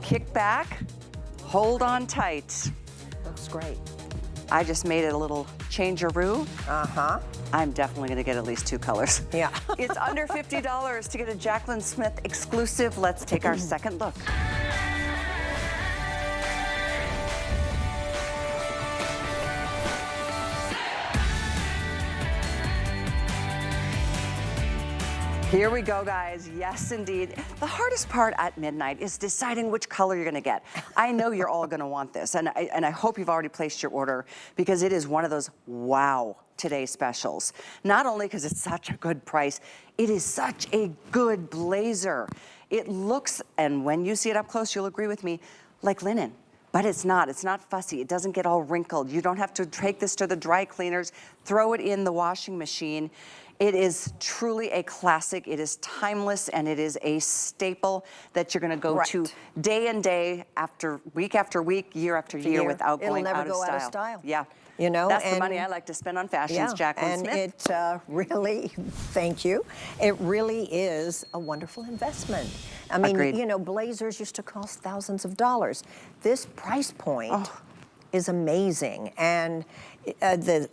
kick back, hold on tight. Looks great. I just made it a little changeroo. Uh-huh. I'm definitely gonna get at least 2 colors. Yeah. It's under $50 to get a Jaclyn Smith exclusive. Let's take our second look. Here we go, guys. Yes, indeed. The hardest part at midnight is deciding which color you're gonna get. I know you're all gonna want this, and I hope you've already placed your order, because it is one of those wow today specials. Not only because it's such a good price, it is such a good blazer. It looks, and when you see it up close, you'll agree with me, like linen. But it's not fussy. It doesn't get all wrinkled. You don't have to take this to the dry cleaners, throw it in the washing machine. It is truly a classic. It is timeless, and it is a staple that you're gonna go to day and day, after week, year after year without going out of style. It'll never go out of style. Yeah. You know, that's the money I like to spend on fashions, Jaclyn Smith. And it really, thank you, it really is a wonderful investment. I mean, Agreed. you know, blazers used to cost thousands of dollars. This price point is amazing. And the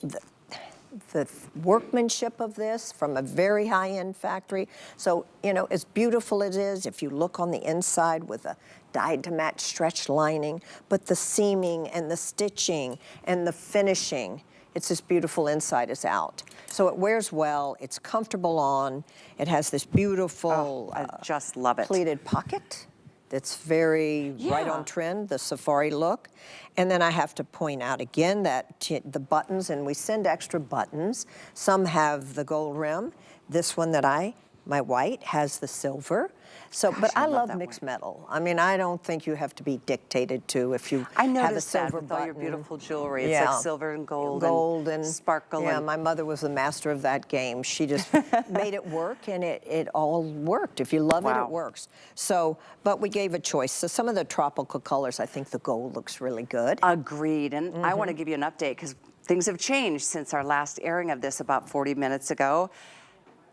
workmanship of this from a very high-end factory. So, you know, as beautiful as it is, if you look on the inside with a dyed-to-match stretch lining, but the seaming and the stitching and the finishing, it's as beautiful inside as out. So it wears well, it's comfortable on, it has this beautiful I just love it. Pleated pocket. That's very right on trend, the safari look. And then I have to point out again that the buttons, and we send extra buttons. Some have the gold rim. This one that my white, has the silver. So, Gosh, but I love love mixed metal. I mean, I don't think you have to be dictated to if you have a silver with button. all your beautiful jewelry. It's like silver and gold and sparkle. Yeah, and my mother was the master of that game. She just made it work, and it all worked. If you love it, it works. So, but we gave a choice. So some of the tropical colors, I think the gold looks really good. Agreed, and I want to give you an update because things have changed since our last airing of this about 40 minutes ago.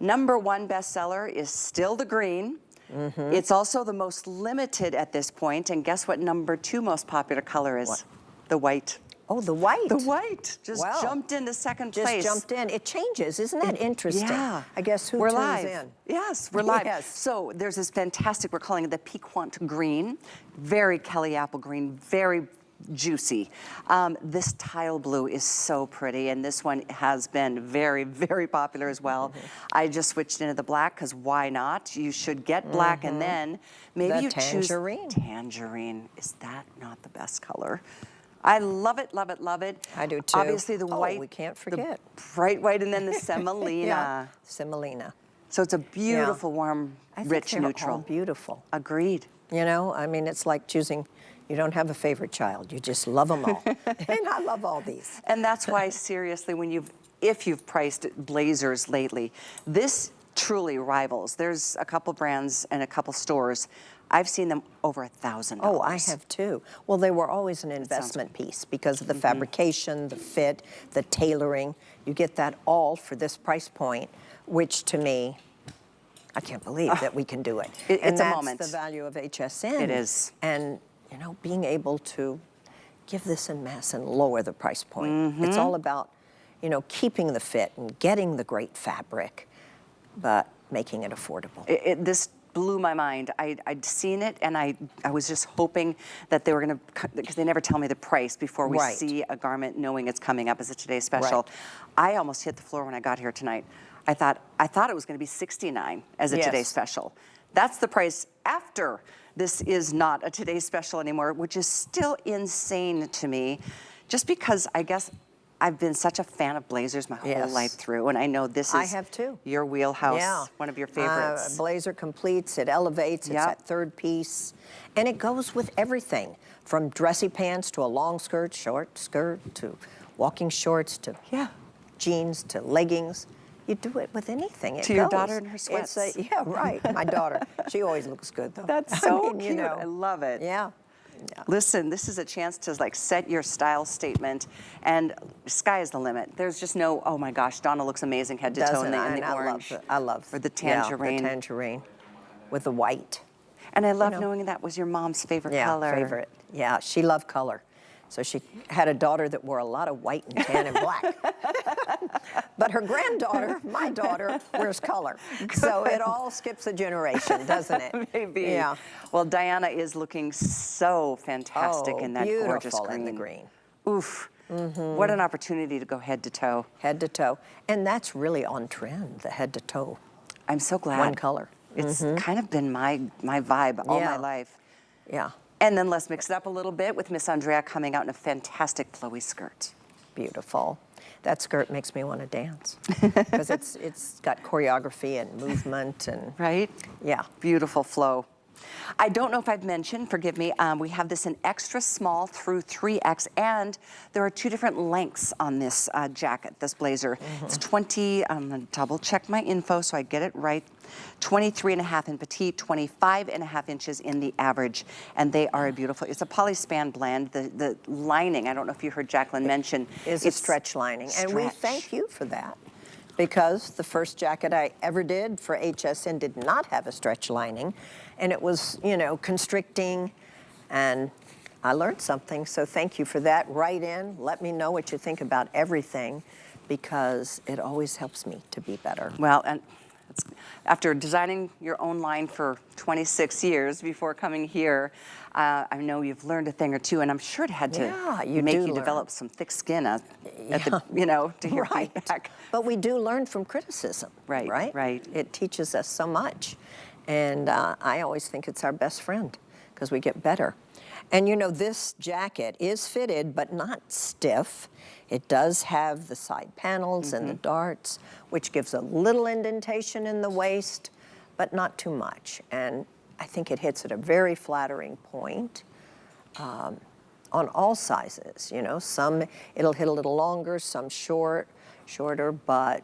#1 bestseller is still the green. It's also the most limited at this point, and guess what #2 most popular color is? What? The white. Oh, the white. The white just jumped into second place. Just jumped in. It changes. Isn't that interesting? Yeah. I guess who we're tunes live. in? Yes, we're live. Yes. So there's this fantastic, we're calling it the piquant green. Very Kelly apple green, very juicy. This tile blue is so pretty, and this one has been very, very popular as well. I just switched into the black because why not? You should get black, and then maybe you tangerine. choose tangerine. Is that not the best color? I love it, love it, love it. I do too. Obviously the white. We can't forget. The bright white, and then the semolina. Semolina. So it's a beautiful, warm, rich neutral. All beautiful. Agreed. You know, I mean, it's like choosing. You don't have a favorite child. You just love them all. And I love all these. And that's why, seriously, if you've priced blazers lately, this truly rivals. There's a couple brands and a couple stores. I've seen them over $1,000. Oh, I have too. Well, they were always an investment piece because of the fabrication, the fit, the tailoring. You get that all for this price point, which to me, I can't believe that we can do it. It's a moment. That's the value of HSN. It is. And you know, being able to give this en masse and lower the price point. It's all about, you know, keeping the fit and getting the great fabric, but making it affordable. This blew my mind. I'd seen it, and I was just hoping that they were going to, because they never tell me the price before we see a garment, knowing it's coming up as a today's special. I almost hit the floor when I got here tonight. I thought it was going to be $69 as a today's special. That's the price after. This is not a today's special anymore, which is still insane to me, just because I guess I've been such a fan of blazers my whole life through, and I know this is your wheelhouse, one of your favorites. Blazer completes, it elevates, it's that third piece, and it goes with everything, from dressy pants to a long skirt, short skirt, to walking shorts, to jeans, to leggings. You do it with anything. It to your daughter and her sweats. Yeah, right. My daughter. She always looks good, though. That's so cute. You know. I love it. Yeah. Listen, this is a chance to like set your style statement, and sky is the limit. There's just no, oh my gosh, Donna looks amazing head to toe in the orange. I love or the tangerine. Yeah, the tangerine with the white. And I love knowing that was your mom's favorite color. Yeah, favorite. Yeah, she loved color. So she had a daughter that wore a lot of white and tan and black. But her granddaughter, my daughter, wears color. So it all skips a generation, doesn't it? Maybe. Yeah. Well, Diana is looking so fantastic in that gorgeous beautiful green. in the green. Oof. What an opportunity to go head to toe. Head to toe. And that's really on trend, the head to toe. I'm so glad. One color. It's kind of been my vibe all my life. Yeah. And then let's mix it up a little bit with Miss Andrea coming out in a fantastic flowy skirt. Beautiful. That skirt makes me want to dance because it's got choreography and movement and right? Yeah. Beautiful flow. I don't know if I've mentioned, forgive me, we have this in extra small through 3X, and there are 2 different lengths on this jacket, this blazer. It's 20, I'm gonna double check my info so I get it right, 23.5 in petite, 25.5 inches in the average, and they are a beautiful, it's a polyspan blend. The lining, I don't know if you heard Jaclyn mention. Is a stretch lining, and we thank you for that. Because the first jacket I ever did for HSN did not have a stretch lining, and it was, constricting, and I learned something, so thank you for that. Write in, let me know what you think about everything, because it always helps me to be better. Well, and after designing your own line for 26 years before coming here, I know you've learned a thing or two, and I'm sure it had to make you develop some thick skin to hear feedback. But we do learn from criticism, right? It teaches us so much, and I always think it's our best friend because we get better. And this jacket is fitted, but not stiff. It does have the side panels and the darts, which gives a little indentation in the waist, but not too much. And I think it hits at a very flattering point on all sizes. Some it'll hit a little longer, some shorter, but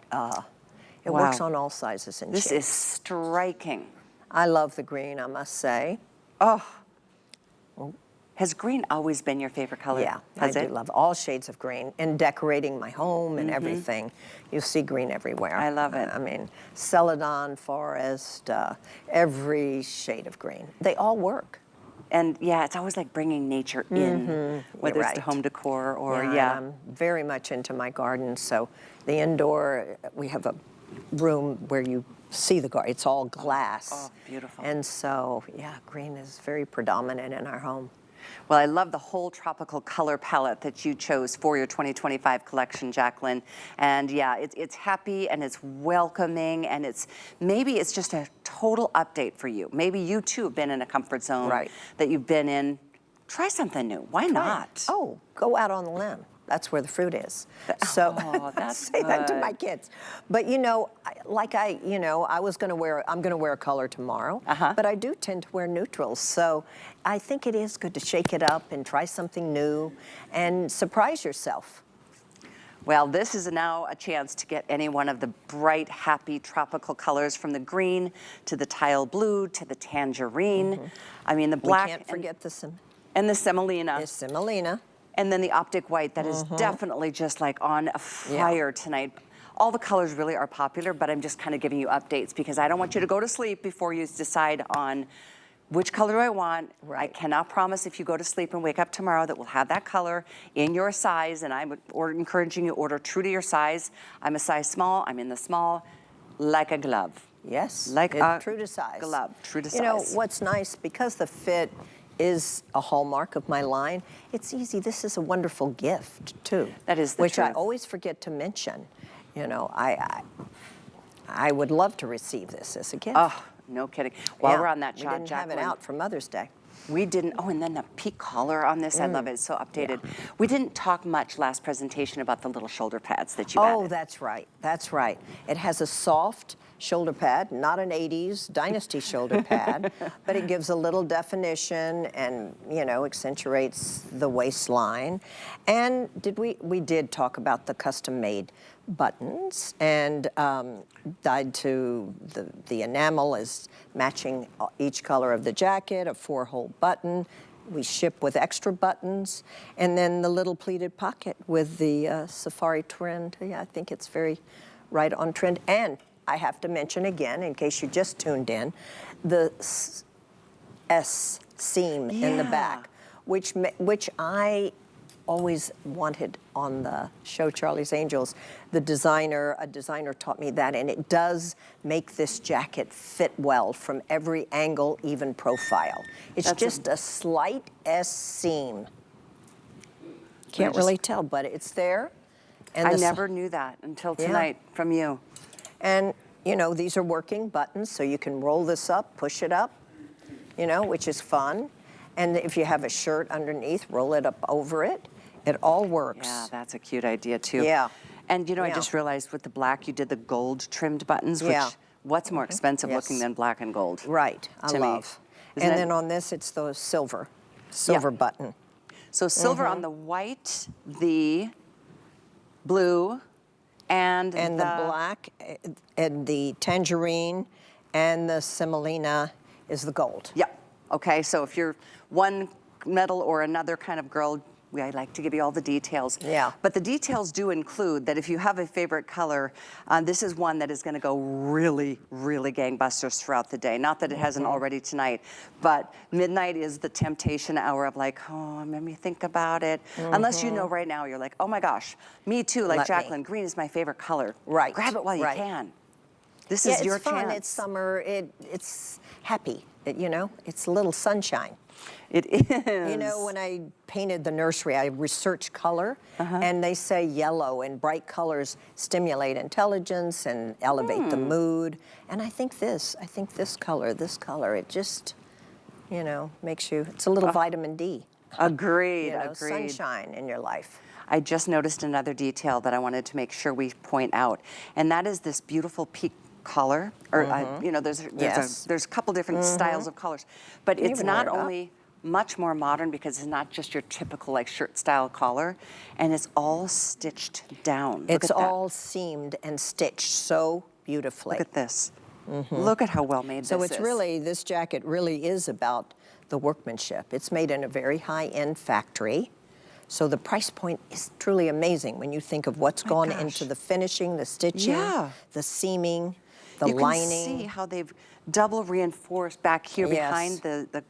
it works on all sizes and shapes. This is striking. I love the green, I must say. Oh. Has green always been your favorite color? Yeah, I do love all shades of green. In decorating my home and everything, you see green everywhere. I love it. I mean, celadon, forest, every shade of green. They all work. And yeah, it's always like bringing nature in, whether it's to home decor or I'm very much into my garden, so the indoor, we have a room where you see the garden. It's all glass. Oh, beautiful. And so, green is very predominant in our home. Well, I love the whole tropical color palette that you chose for your 2025 collection, Jaclyn. And it's happy and it's welcoming, and maybe it's just a total update for you. Maybe you too have been in a comfort zone that you've been in. Try something new. Why not? Oh, go out on the limb. That's where the fruit is. So say that to my kids. But I was going to wear, I'm going to wear a color tomorrow, but I do tend to wear neutrals. So I think it is good to shake it up and try something new and surprise yourself. Well, this is now a chance to get any one of the bright, happy tropical colors, from the green to the tile blue to the tangerine. I mean, the black. We can't forget the semolina. The semolina. And then the optic white that is definitely just like on a fire tonight. All the colors really are popular, but I'm just kind of giving you updates because I don't want you to go to sleep before you decide on which color do I want. I cannot promise if you go to sleep and wake up tomorrow that we'll have that color in your size, and I'm encouraging you to order true to your size. I'm a size small, I'm in the small, like a glove. Yes, like a true to size. Glove, true to size. You know, what's nice, because the fit is a hallmark of my line, it's easy. This is a wonderful gift, too. That is the which truth. I always forget to mention. You know, I would love to receive this as a gift. Oh, no kidding. While we're on that, we didn't have it out for Mother's Day. We didn't, and then the peak collar on this, I love it, it's so updated. Yeah. We didn't talk much last presentation about the little shoulder pads that you added. Oh, that's right, that's right. It has a soft shoulder pad, not an 80s Dynasty shoulder pad, but it gives a little definition and, you know, accentuates the waistline. And we did talk about the custom-made buttons, and dyed to the enamel is matching each color of the jacket, a 4-hole button. We ship with extra buttons, and then the little pleated pocket with the safari trend. Yeah, I think it's very right on trend. And I have to mention again, in case you just tuned in, the S seam in the Yeah. back, which I always wanted on the show Charlie's Angels. A designer taught me that, and it does make this jacket fit well from every angle, even profile. It's just a slight S seam. Can't really tell, but it's there. And I never knew that until tonight from you. And, you know, these are working buttons, so you can roll this up, push it up, you know, which is fun. And if you have a shirt underneath, roll it up over it. It all works. Yeah, that's a cute idea too. Yeah. And you know, I Yeah. just realized with the black, you did the gold trimmed buttons, which what's more expensive looking than black and gold? Right, I to love. Me. And then on this, it's the silver button. So silver on the white, the blue, and the black, and the tangerine, and the semolina is the gold. Yeah. Okay, so if you're one metal or another kind of girl, I like to give you all the details. Yeah. But the details do include that if you have a favorite color, this is one that is going to go really, really gangbusters throughout the day. Not that it hasn't already tonight, but midnight is the temptation hour of like, oh, let me think about it. Unless you know right now, you're like, oh my gosh, me too, like Jaclyn, green is my favorite color. Right. Grab it while you can. This Yeah, is your it's fun. chance. It's summer. It's happy. You know, it's a little sunshine. It is. You know, when I painted the nursery, I researched color, and they say yellow and bright colors stimulate intelligence and elevate the mood. And I think this color, it just, you know, makes you, it's a little vitamin D. Agreed, You know, agreed. sunshine in your life. I just noticed another detail that I wanted to make sure we point out, and that is this beautiful peak collar. Or you know, there's a couple different styles of colors, but it's even not wear it up. only much more modern because it's not just your typical like shirt style collar, and it's all stitched down. Look It's at that. all seamed and stitched so beautifully. Look at this. Look at how well made So this it's is. really, this jacket really is about the workmanship. It's made in a very high-end factory. So the price point is truly amazing when you think of what's gone into the finishing, the stitching, the seaming, the lining. You can see how they've double reinforced back here behind the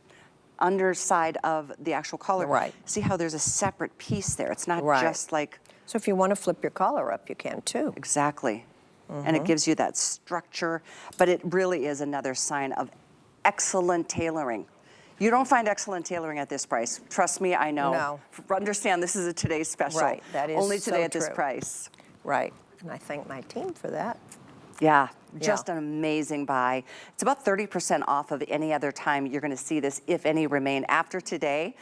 underside of the actual collar. Right. See how there's a separate piece there. It's not just like... So if you want to flip your collar up, you can too. Exactly. And it gives you that structure, but it really is another sign of excellent tailoring. You don't find excellent tailoring at this price. Trust me, I know. No. Understand, this is a today's special. Right, that is only today so at this true. price. Right, and I thank my team for that. Yeah, just an amazing buy. It's about 30% off of any other time you're going to see this, if any remain after today.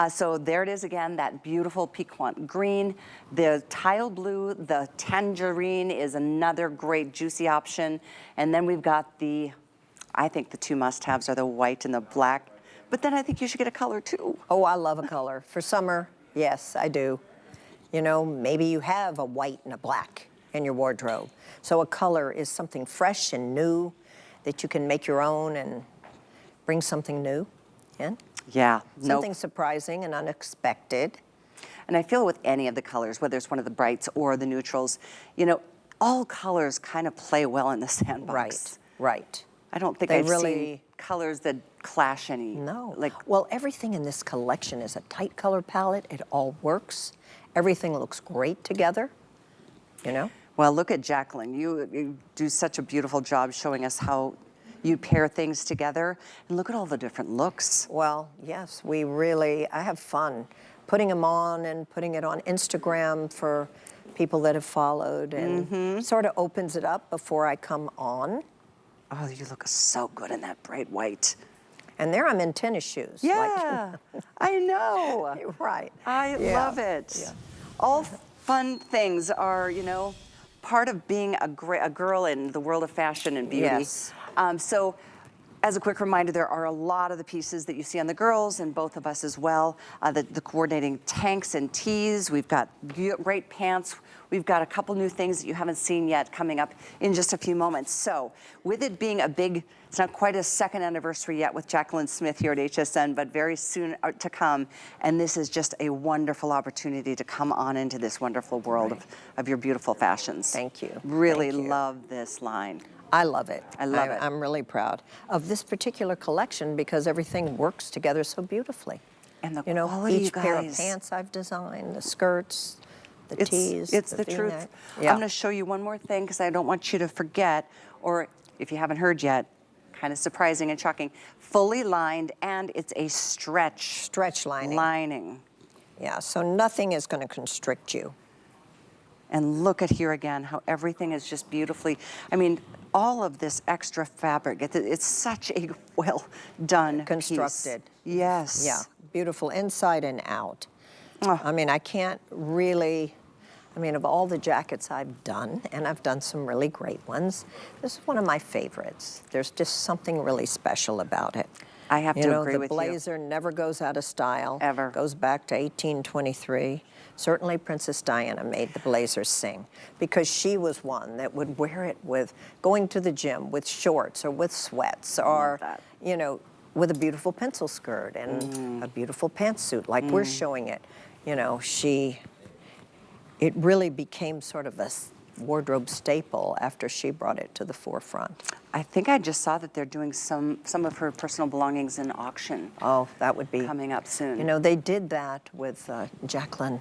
So there it is again, that beautiful piquant green. The tile blue, the tangerine is another great juicy option. And then we've got I think the two must-haves are the white and the black. But then I think you should get a color too. Oh, I love a color. For summer, yes, I do. You know, maybe you have a white and a black in your wardrobe. So a color is something fresh and new that you can make your own and bring something new in. Yeah. Something surprising and unexpected. And I feel with any of the colors, whether it's one of the brights or the neutrals, you know, all colors kind of play well in the sandbox. Right, right. I don't think They I've really seen colors that clash any. No. Like, well, everything in this collection is a tight color palette. It all works. Everything looks great together, you know? well, look at Jaclyn. You do such a beautiful job showing us how you pair things together. And look at all the different looks. Well, yes, I have fun putting them on and putting it on Instagram for people that have followed, and sort of opens it up before I come on. Oh, you look so good in that bright white. And there I'm in tennis shoes. Yeah, I know. You're right. I love it. Yeah. All fun things are, you know, part of being a girl in the world of fashion and beauty. Yes. So as a quick reminder, there are a lot of the pieces that you see on the girls and both of us as well. The coordinating tanks and tees. We've got great pants we've got a couple new things that you haven't seen yet coming up in just a few moments. So with it being a big, it's not quite a second anniversary yet with Jaclyn Smith here at HSN, but very soon to come. And this is just a wonderful opportunity to come on into this wonderful world of your beautiful fashions. Thank you. Really Thank you. love this line. I love it. I love it. I'm really proud of this particular collection because everything works together so beautifully. And the You know, quality, each you pair of guys. pants I've designed, the skirts, the tees, It's the truth. V-neck. I'm Yeah. going to show you one more thing because I don't want you to forget, or if you haven't heard yet, kind of surprising and shocking, fully lined, and it's a Stretch lining. lining. Yeah, so nothing is going to constrict you. And look at here again, how everything is just beautifully, I mean, all of this extra fabric, it's such a well done Constructed. piece. Yes. Yeah, beautiful inside and out. Oh. I mean, I can't really, I mean, of all the jackets I've done, and I've done some really great ones, this is one of my favorites. There's just something really special about it. I have to agree with the you. blazer never goes out of style. Ever. Goes back to 1823. Certainly Princess Diana made the blazer sing because she was one that would wear it with going to the gym with shorts or with sweats or, that. you know, with a beautiful pencil skirt and a beautiful pantsuit like we're showing it. You know, it really became sort of a wardrobe staple after she brought it to the forefront. I think I just saw that they're doing some of her personal belongings in auction. Oh, that would be coming up soon. You know, they did that with Jaclyn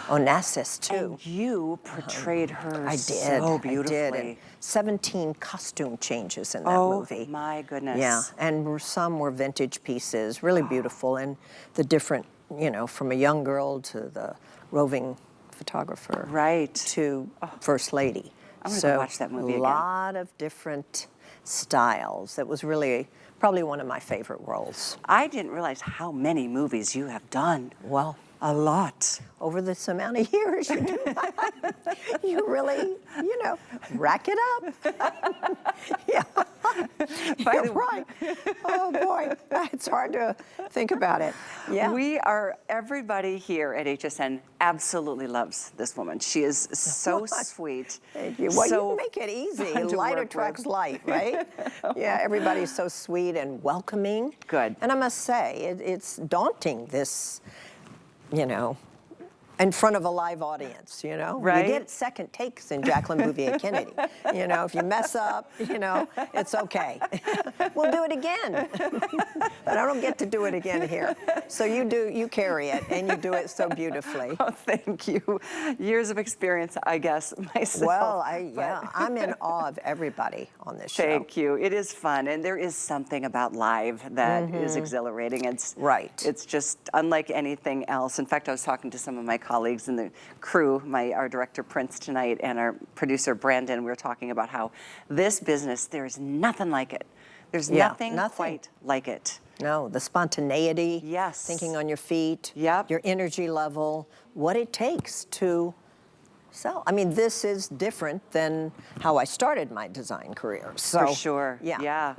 Onassis too. And you portrayed her I did. so beautifully. I did. And 17 costume changes in that movie. Oh my goodness. Yeah, and some were vintage pieces, really beautiful, and the different, you know, from a young girl to the roving photographer, Right. to First Lady. I'm gonna go watch that movie again. A lot of different styles. It was really probably one of my favorite roles. I didn't realize how many movies you have done. Well, A lot. over this amount of years, you do. You really, you know, rack it up. Yeah. You're right. Oh boy, it's hard to think about it. Yeah. Everybody here at HSN absolutely loves this woman. She is so sweet. Thank you. Well, so you make it easy. fun to Light work attracts with. light, right? Yeah, everybody's so sweet and welcoming. Good. And I must say, it's daunting, this, you know, in front of a live audience, you know? Right. You get second takes in Jaclyn Bouvier Kennedy. You know, if you mess up, you know, it's okay. We'll do it again. But I don't get to do it again here. So you carry it, and you do it so beautifully. Oh, thank you. Years of experience, I guess, myself. Well, but- I'm in awe of everybody on this show. Thank you. It is fun, and there is something about live that is exhilarating. It's Right. It's just unlike anything else. In fact, I was talking to some of my colleagues in the crew, our director Prince tonight, and our producer Brandon. We were talking about how this business, there is nothing like it. There's Yeah, nothing nothing. quite like it. No, the spontaneity, Yes. thinking on your feet, Yep. your energy level, what it takes to sell. I mean, this is different than how I started my design career. So, For sure. Yeah.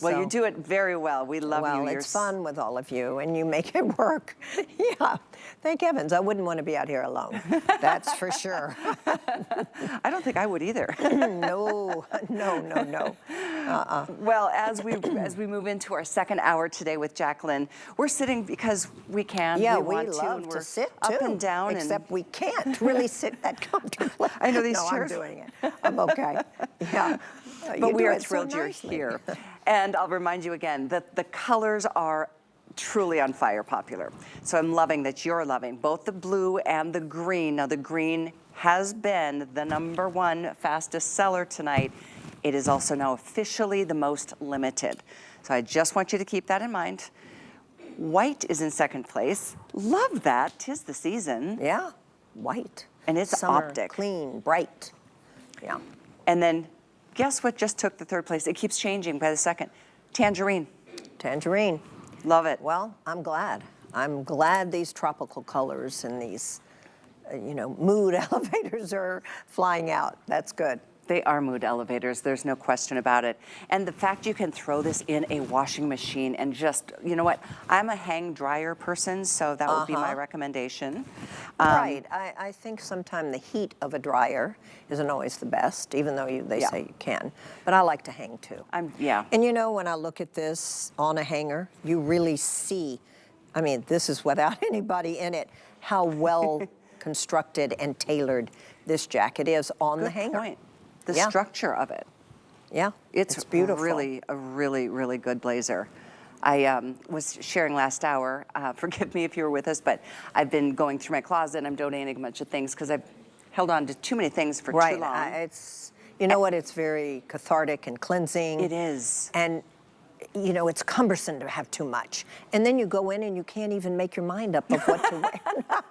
Well, you So- do it very well. We love you. Well, You're it's fun with all of you, and you make it work. Yeah, thank heavens. I wouldn't want to be out here alone. That's for sure. I don't think I would either. No. Well, as we move into our second hour today with Jaclyn, we're sitting because we can. Yeah, we we want love and to we're sit up too. and down. Except we can't really sit that comfortably. I know these no, chairs- I'm doing it. I'm okay. Yeah. But we do are it so thrilled you're nicely. here. And I'll remind you again that the colors are truly on fire popular. So I'm loving that you're loving both the blue and the green. Now the green has been the #1 fastest seller tonight. It is also now officially the most limited. So I just want you to keep that in mind. White is in second place. Love that. 'Tis the season. Yeah, white. And it's Summer, optic. clean, bright. Yeah. And then guess what just took the third place? It keeps changing by the second. Tangerine. Tangerine. Love it. Well, I'm glad. I'm glad these tropical colors and these, you know, mood elevators are flying out. That's good. They are mood elevators, there's no question about it. And the fact you can throw this in a washing machine and just, you know what, I'm a hang dryer person, so that would be my recommendation. Right. I think sometimes the heat of a dryer isn't always the best, even though they say you can. But I like to hang too. Yeah. And you know, when I look at this on a hanger, you really see, I mean, this is without anybody in it, how well constructed and tailored this jacket is on the hanger. Good point. The structure of it. Yeah, it's beautiful. Really a really good blazer. I was sharing last hour, forgive me if you were with us, but I've been going through my closet and I'm donating a bunch of things because I've held on to too many things for too long. Right, you know what, it's very cathartic and cleansing. It is. And you know, it's cumbersome to have too much. And then you go in and you can't even make your mind up of what to wear.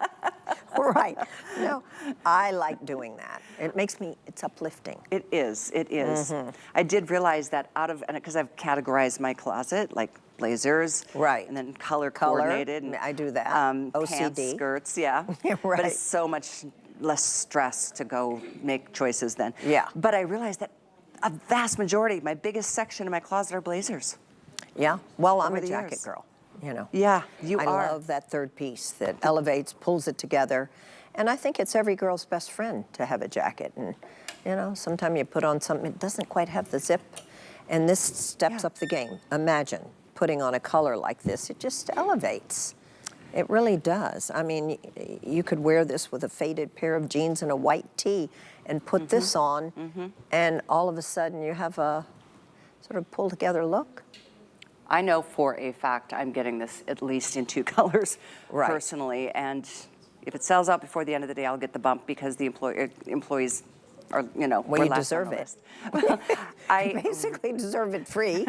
Right. No, I like doing that. It makes me, it's uplifting. It is. I did realize that because I've categorized my closet, like blazers. Right. And then color coordinated. And, I do that. OCD. Pants, skirts, yeah. Right. But it's so much less stress to go make choices then. Yeah. But I realized that a vast majority, my biggest section of my closet are blazers. Yeah. Well, I'm Over a the jacket years. girl. You know. Yeah, you are. I love that third piece that elevates, pulls it together. And I think it's every girl's best friend to have a jacket. And, you know, sometimes you put on something, it doesn't quite have the zip. And this steps up the game. Imagine putting on a color like this. It just elevates. It really does. I mean, you could wear this with a faded pair of jeans and a white tee and put this on, and all of a sudden you have a sort of pulled together look. I know for a fact I'm getting this at least in 2 colors personally, and if it sells out before the end of the day, I'll get the bump because the employees are, you know, well, we're you last deserve on the it. list. I basically deserve it free.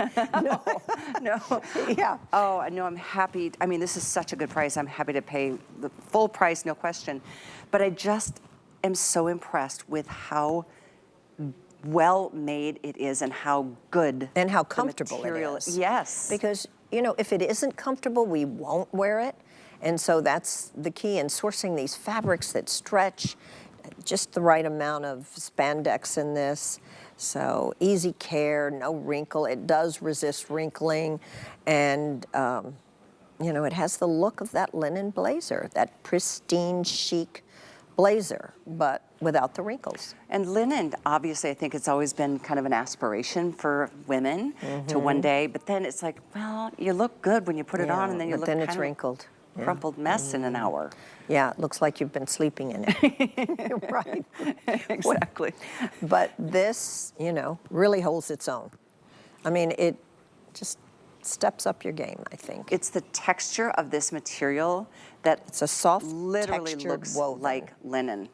no. Yeah. Oh, no, I'm happy. I mean, this is such a good price. I'm happy to pay the full price, no question. But I just am so impressed with how well made it is and how good and how comfortable the material it is. Yes. Because, you know, if it isn't comfortable, we won't wear it. And so that's the key in sourcing these fabrics that stretch, just the right amount of spandex in this. So easy care, no wrinkle. It does resist wrinkling. And, you know, it has the look of that linen blazer, that pristine, chic blazer, but without the wrinkles. And linen, obviously, I think it's always been kind of an aspiration for women to one day, but then it's like, well, you look good when you put it on, and then you look then kind it's of wrinkled. crumpled mess in an hour. Yeah, it looks like you've been sleeping in it. Right. Exactly. But this, you know, really holds its own. I mean, it just steps up your game, I think. It's the texture of this material that It's a soft, literally textured looks woven. like linen.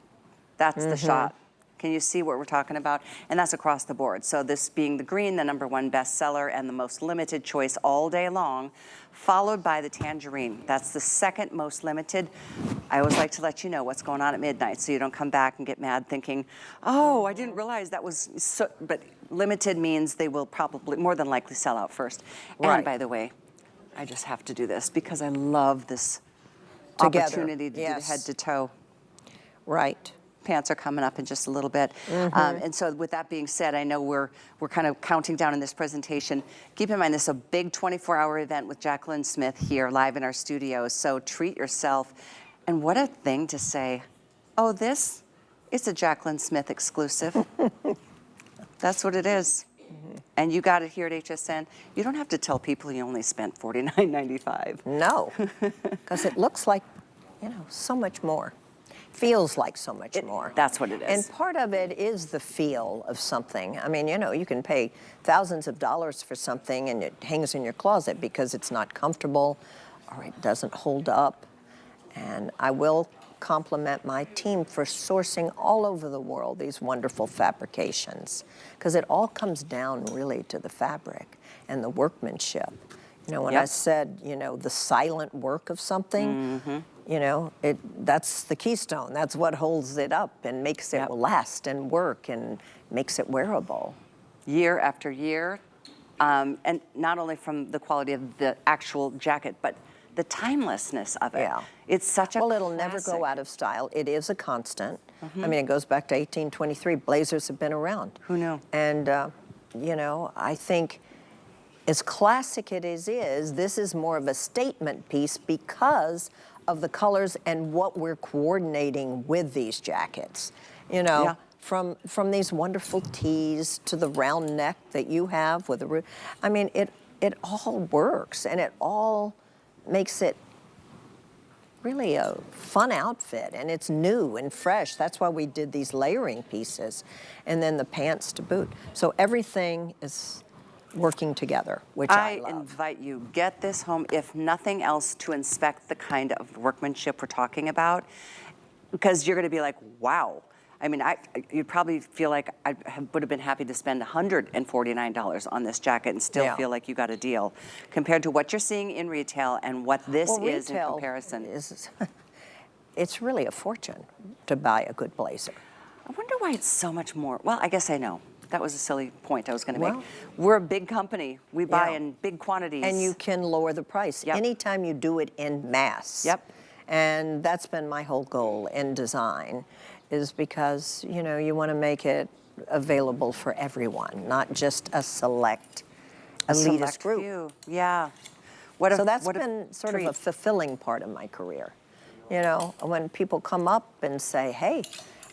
That's the shot. Can you see what we're talking about? And that's across the board. So this being the green, the #1 bestseller and the most limited choice all day long, followed by the tangerine. That's the second most limited. I always like to let you know what's going on at midnight so you don't come back and get mad thinking, oh, I didn't realize that was so, but limited means they will probably, more than likely, sell out first. Right. And by the way, I just have to do this because I love this Together. opportunity to do the head to toe. Right. Pants are coming up in just a little bit. And so with that being said, I know we're kind of counting down in this presentation. Keep in mind, this is a big 24-hour event with Jaclyn Smith here live in our studios, so treat yourself. And what a thing to say, oh, this is a Jaclyn Smith exclusive. That's what it is. And you got it here at HSN. You don't have to tell people you only spent $49.95. No, because it looks like, you know, so much more. Feels like so much more. That's what it is. And part of it is the feel of something. I mean, you know, you can pay thousands of dollars for something and it hangs in your closet because it's not comfortable or it doesn't hold up. And I will compliment my team for sourcing all over the world these wonderful fabrications, because it all comes down really to the fabric and the workmanship. You know, when I said, you know, the silent work of something, you know, that's the keystone. That's what holds it up and makes it last and work and makes it wearable. Year after year, and not only from the quality of the actual jacket, but the timelessness of it. Yeah. It's such a Well, it'll never classic. go out of style. It is a constant. I mean, it goes back to 1823. Blazers have been around. Who knew? And, you know, I think as classic it is, this is more of a statement piece because of the colors and what we're coordinating with these jackets. You know, Yeah. from these wonderful tees to the round neck that you have with the roof. I mean, it all works, and it all makes it really a fun outfit, and it's new and fresh. That's why we did these layering pieces, and then the pants to boot. So everything is working together, which I love. invite you, get this home, if nothing else, to inspect the kind of workmanship we're talking about, because you're going to be like, wow. I mean, you'd probably feel like would have been happy to spend $149 on this jacket and still feel like you got a deal, compared to what you're seeing in retail and what this is in comparison. It's really a fortune to buy a good blazer. I wonder why it's so much more. Well, I guess I know. That was a silly point I was going to Well, make. We're a big company. We buy in big quantities. And you can lower the price anytime you do it en masse. Yep. And that's been my whole goal in design, is because, you know, you want to make it available for everyone, not just a select elitist group. Few. Yeah. So that's been sort of a fulfilling part of my career. You know, when people come up and say, hey,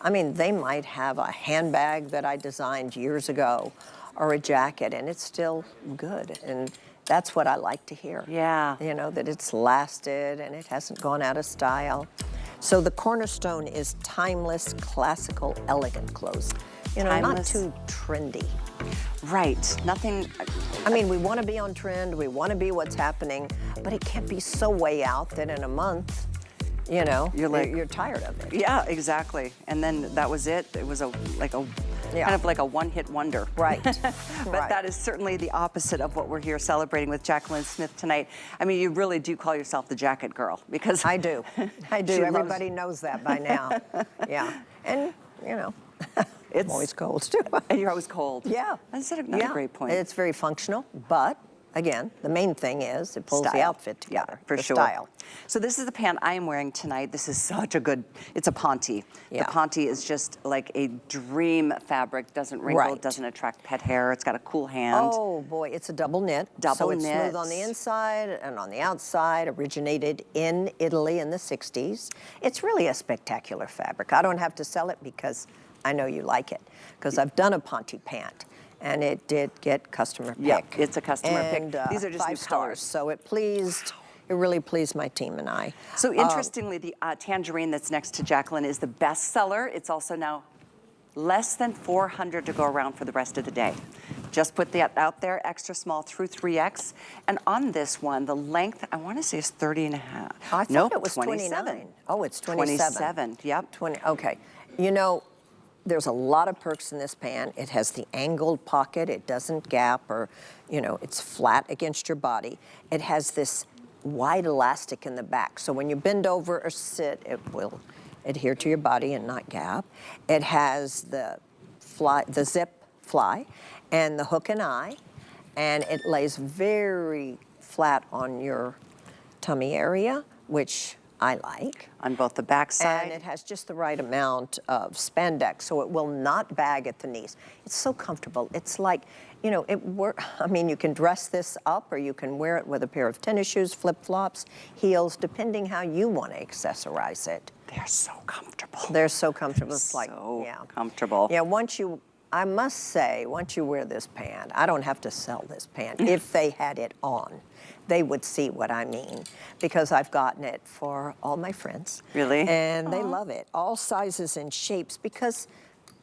I mean, they might have a handbag that I designed years ago or a jacket, and it's still good. And that's what I like to hear. Yeah. You know, that it's lasted and it hasn't gone out of style. So the cornerstone is timeless, classical, elegant clothes. You know, Timeless. not too trendy. Right. Nothing. I mean, we want to be on trend, we want to be what's happening, but it can't be so way out that in a month, you know, you're tired of it. Yeah, exactly. And then that was it. It was kind of like a one-hit wonder. Right. But that is certainly the opposite of what we're here celebrating with Jaclyn Smith tonight. I mean, you really do call yourself the jacket girl, because I do. I do. She Everybody knows that by now. Yeah. And, you know, I'm always cold too. And you're always cold. Yeah. That's another great point. It's very functional, but again, the main thing is it pulls the outfit together. Yeah, for the sure. Style. So this is the pant I am wearing tonight. This is such a good, it's a ponte. Yeah. The ponte is just like a dream fabric. Doesn't wrinkle, doesn't attract pet hair. It's got a cool hand. Oh boy, it's a double knit. Double so it's knit. smooth on the inside and on the outside. Originated in Italy in the 60s. It's really a spectacular fabric. I don't have to sell it because I know you like it, because I've done a ponte pant. And it did get customer pick. Yeah, it's a customer and, pick. These are just 5 new stars. colors. So it really pleased my team and I. So interestingly, the tangerine that's next to Jaclyn is the best seller. It's also now less than 400 to go around for the rest of the day. Just put that out there, extra small through 3X. And on this one, the length, I want to say, is 30 and a half. I thought it was 29. Oh, it's 27. 27, yep. 20, okay. You know, there's a lot of perks in this pant. It has the angled pocket. It doesn't gap, or, you know, it's flat against your body. It has this wide elastic in the back. So when you bend over or sit, it will adhere to your body and not gap. It has the zip fly and the hook and eye, and it lays very flat on your tummy area, which I like. On both the back side. And it has just the right amount of spandex, so it will not bag at the knees. It's so comfortable. It's like, you know, I mean, you can dress this up, or you can wear it with a pair of tennis shoes, flip-flops, heels, depending how you want to accessorize it. They're so comfortable. They're so comfortable. It's So like, comfortable. Yeah, I must say, once you wear this pant, I don't have to sell this pant. If they had it on, they would see what I mean, because I've gotten it for all my friends. Really? And they love it. All sizes and shapes, because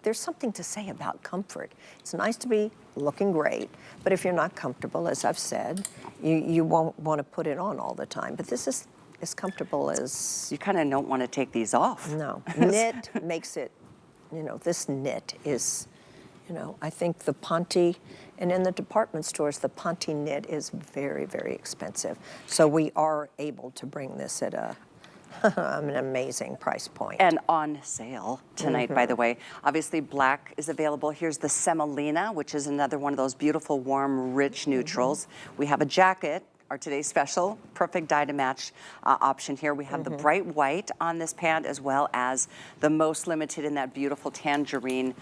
there's something to say about comfort. It's nice to be looking great, but if you're not comfortable, as I've said, you won't want to put it on all the time. But this is as comfortable as... You kind of don't want to take these off. No. Knit makes it, you know, this knit is... You know, I think the ponte, and in the department stores, the ponte knit is very, very expensive. So we are able to bring this at an amazing price point. And on sale tonight, by the way. Obviously, black is available. Here's the semolina, which is another one of those beautiful, warm, rich neutrals. We have a jacket, our today's special, perfect dye to match option here. We have the bright white on this pant as well as the most limited in that beautiful tangerine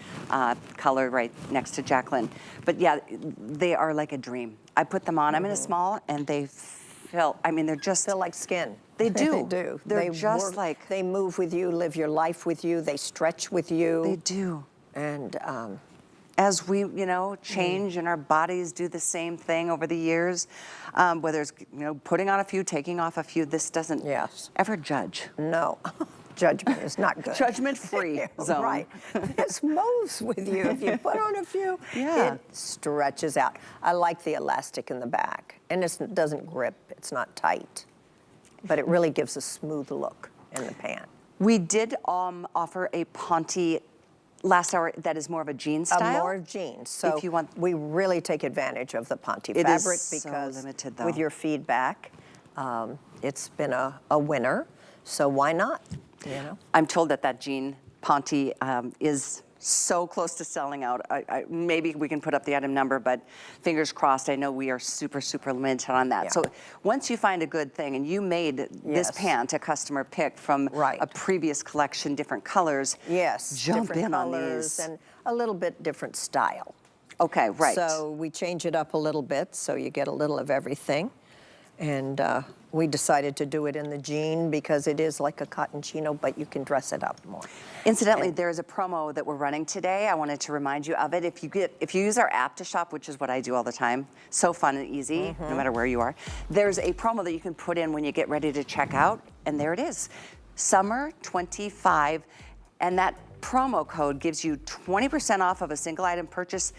color right next to Jaclyn. But yeah, they are like a dream. I put them on, I'm in a small, and they feel, I mean, they're just. Feel like skin. They do. They do. They're they just work, like. They move with you, live your life with you, they stretch with you. They do. And as we, change and our bodies do the same thing over the years, whether it's, putting on a few, taking off a few, this doesn't ever judge. No, judgment is not good. Judgment-free zone. Right. This moves with you. If you put on a few, it stretches out. I like the elastic in the back. And it doesn't grip, it's not tight. But it really gives a smooth look in the pant. We did offer a Ponte last hour that is more of a jean style. More of jeans. So if you want, we really take advantage of the Ponte it fabric is because so limited, though. with your feedback, it's been a winner. So why not? I'm told that jean Ponte is so close to selling out. Maybe we can put up the item number, but fingers crossed. I know we are super, super limited on that. Yeah. So once you find a good thing, and you made this pant a customer pick from a previous collection, different colors. Yes, jump different in colors on these. and a little bit different style. Okay, right. So we change it up a little bit so you get a little of everything. And we decided to do it in the jean because it is like a cotton chino, but you can dress it up more. Incidentally, there is a promo that we're running today. I wanted to remind you of it. If you use our app to shop, which is what I do all the time, so fun and easy, no matter where you are, there's a promo that you can put in when you get ready to check out, and there it is. Summer 25, and that promo code gives you 20% off of a single item purchase.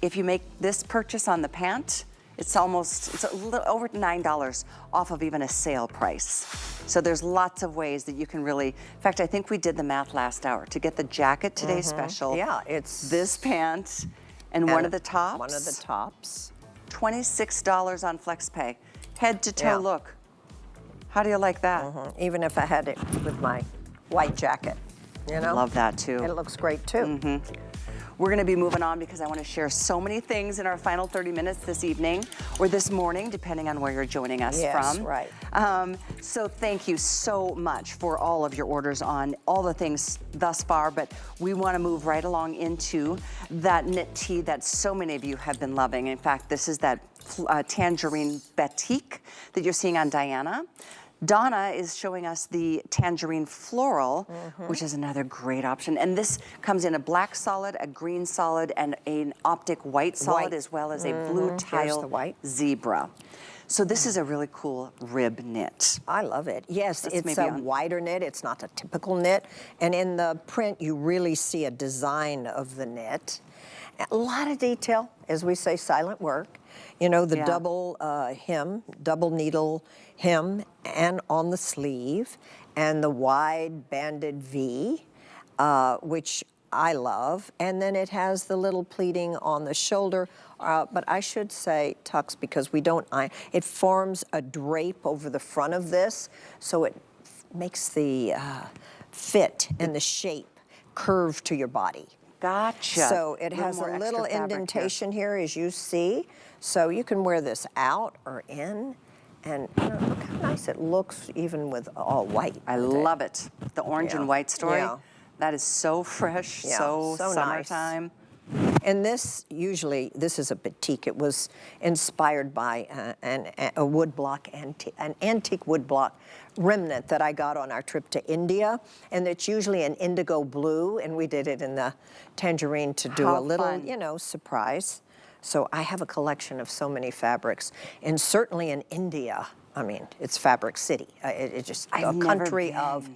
If you make this purchase on the pant, it's a little over $9 off of even a sale price. So there's lots of ways that you can really, in fact, I think we did the math last hour to get the jacket today special. Yeah, it's this pant and one of the tops. One of the tops. $26 on FlexPay. Head to toe look. How do you like that? Even if I had it with my white jacket, Love that too. It looks great too. We're going to be moving on because I want to share so many things in our final 30 minutes this evening or this morning, depending on where you're joining us from. Right. So thank you so much for all of your orders on all the things thus far, but we want to move right along into that knit tee that so many of you have been loving. In fact, this is that tangerine batik that you're seeing on Diana. Donna is showing us the tangerine floral, which is another great option. And this comes in a black solid, a green solid, and an optic white solid, as well as a blue tile zebra. So this is a really cool rib knit. I love it. Yes, it's a wider knit. It's not a typical knit. And in the print, you really see a design of the knit. A lot of detail, as we say, silent work. The double hem, double needle hem, and on the sleeve, and the wide banded V, which I love. And then it has the little pleating on the shoulder, but I should say tucks because we don't iron. It forms a drape over the front of this, so it makes the fit and the shape curve to your body. Gotcha. So it has a little indentation here, as you see. So you can wear this out or in. And look how nice it looks even with all white. I love it. The orange and white story. That is so fresh, so summertime. Nice. And this is a batik. It was inspired by a wood block, an antique wood block remnant that I got on our trip to India. And it's usually an indigo blue, and we did it in the tangerine to do a little, surprise. So I have a collection of so many fabrics. And certainly in India, I mean, it's Fabric City. It's just a country of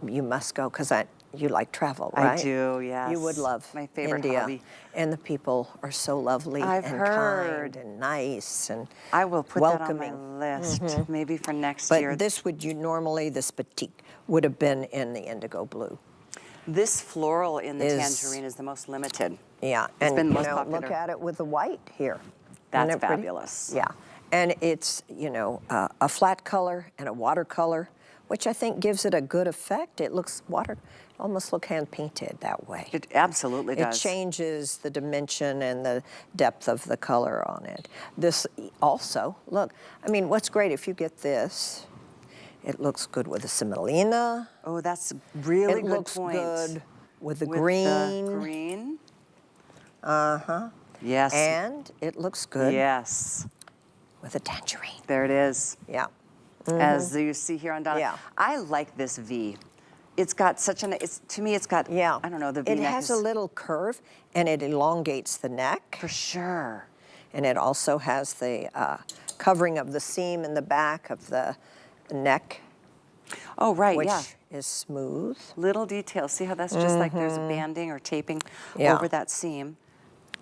you must go because you like travel, right? I do, yes. You would love my favorite India. hobby. And the people are so lovely kind and nice and I will put welcoming. that on my list, maybe for next year. But this this batik would have been in the indigo blue. This floral in the tangerine is the most limited. Yeah, it's been most popular. Look at it with the white here. That's fabulous. Yeah, and it's, a flat color and a watercolor which I think gives it a good effect. It looks almost look hand painted that way. It absolutely does. It changes the dimension and the depth of the color on it. This also, look, I mean, what's great if you get this, it looks good with the semolina. Oh, that's a really it good looks point. good with the With green. the green. Uh-huh. Yes. And it looks good Yes. with a tangerine. There it is. Yeah. As you see here on Donna. Yeah. I like this V. It's got such an, to me it's got, Yeah. I don't know, the It V-neck has is, a little curve, and it elongates the neck. for sure. And it also has the covering of the seam in the back of the neck, Oh, right, which yeah. is smooth. Little details. See how that's just like there's banding or taping Yeah. over that seam.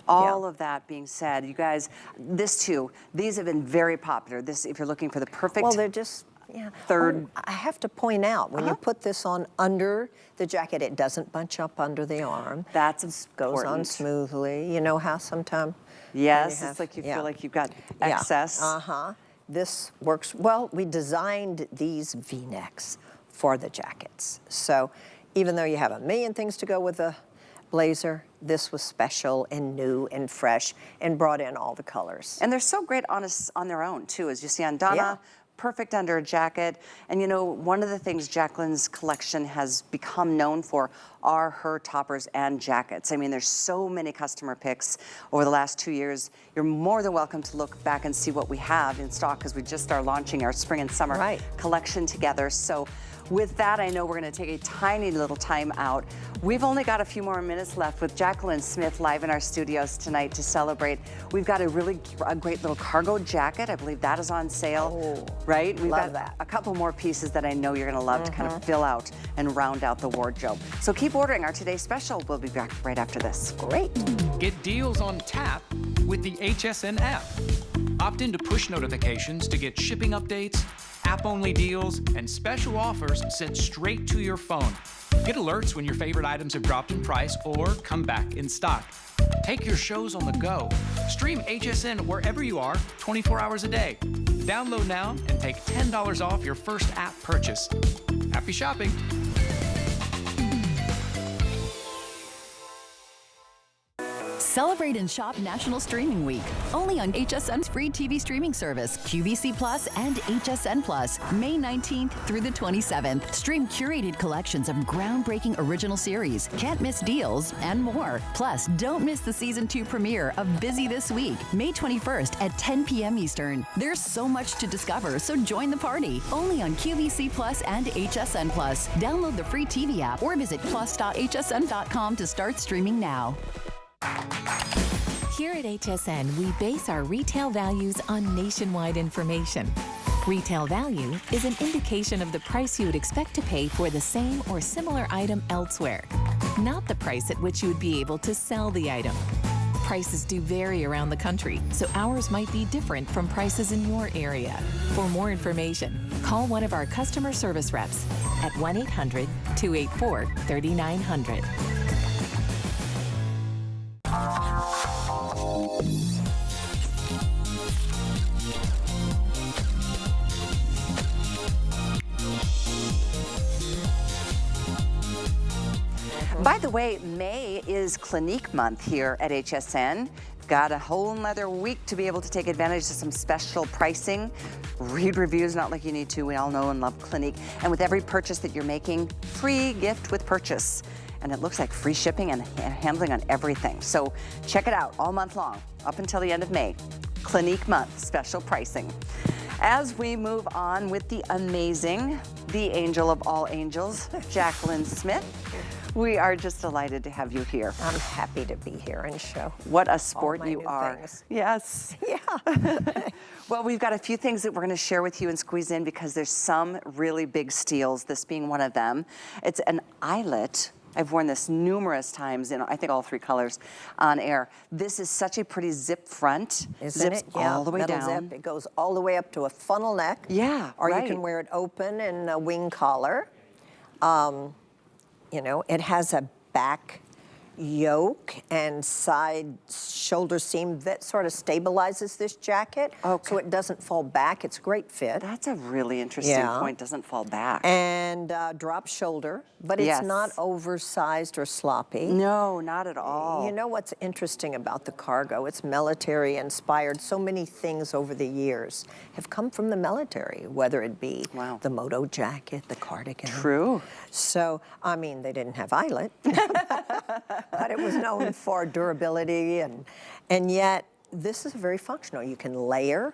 All of that being said, you guys, these have been very popular. This, if you're looking for the perfect Well, they're just, yeah. third. Oh, I have to point out, when you put this on under the jacket, it doesn't bunch up under the arm. That's Goes on important. smoothly. You know how sometimes Yes, it's like you feel like you've got excess. Yeah. Uh-huh. This works well. We designed these V-necks for the jackets. So even though you have a million things to go with a blazer, this was special and new and fresh and brought in all the colors. And they're so great on their own, too, as you see on Donna. Yeah. Perfect under a jacket. And you know, one of the things Jaclyn's collection has become known for are her toppers and jackets. I mean, there's so many customer picks over the last 2 years. You're more than welcome to look back and see what we have in stock, because we just are launching our spring and summer collection together. So with that, I know we're going to take a tiny little time out. We've only got a few more minutes left with Jaclyn Smith live in our studios tonight to celebrate. We've got a great little cargo jacket. I believe that is on sale, right? We've got a couple more pieces that I know you're going to love to kind of fill out and round out the wardrobe. So keep ordering our today's special. We'll be back right after this. Great. Get deals on tap with the HSN app. Opt into push notifications to get shipping updates, app-only deals, and special offers sent straight to your phone. Get alerts when your favorite items have dropped in price or come back in stock. Take your shows on the go. Stream HSN wherever you are, 24 hours a day. Download now and take $10 off your first app purchase. Happy shopping. Celebrate and shop National Streaming Week, only on HSN's free TV streaming service, QVC Plus and HSN Plus, May 19th through the 27th. Stream curated collections of groundbreaking original series, can't miss deals, and more. Plus, don't miss the Season 2 premiere of Busy This Week, May 21st at 10 p.m. Eastern. There's so much to discover, so join the party, only on QVC Plus and HSN Plus. Download the free TV app or visit plus.hsn.com to start streaming now. Here at HSN, we base our retail values on nationwide information. Retail value is an indication of the price you would expect to pay for the same or similar item elsewhere, not the price at which you would be able to sell the item. Prices do vary around the country, so ours might be different from prices in your area. For more information, call one of our customer service reps at 1-800-284-3900. By the way, May is Clinique month here at HSN. Got a whole another week to be able to take advantage of some special pricing. Read reviews, not like you need to. We all know and love Clinique. And with every purchase that you're making, free gift with purchase. And it looks like free shipping and handling on everything. So check it out all month long, up until the end of May. Clinique month, special pricing. As we move on with the amazing, the angel of all angels, Jaclyn Smith. We are just delighted to have you here. I'm happy to be here and show. What a sport you new are. things. Yes. Yeah. Well, we've got a few things that we're going to share with you and squeeze in because there's some really big steals, this being one of them. It's an eyelet. I've worn this numerous times in, I think, all three colors on air. This is such a pretty zip front. Isn't Zips it? Yeah, all the way metal down. Zip. It goes all the way up to a funnel neck. Yeah, Or right. you can wear it open in a wing collar. You know, it has a back yoke and side shoulder seam that sort of stabilizes this jacket so it doesn't fall back. It's a great fit. That's a really interesting point. Doesn't fall back. And drop shoulder, but it's not oversized or sloppy. No, not at all. You know what's interesting about the cargo? It's military inspired. So many things over the years have come from the military, whether it be the moto jacket, the cardigan. True. So, I mean, they didn't have eyelet, but it was known for durability, and yet this is very functional. You can layer,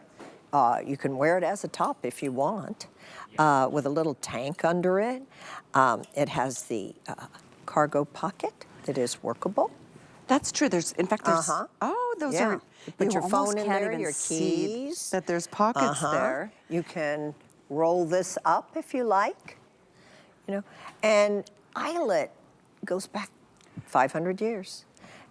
you can wear it as a top if you want, with a little tank under it. It has the cargo pocket that is workable. That's true. In fact, there's, those are, you put your phone in can't there, even your see keys. that there's pockets there. You can roll this up if you like, you know, and eyelet goes back 500 years.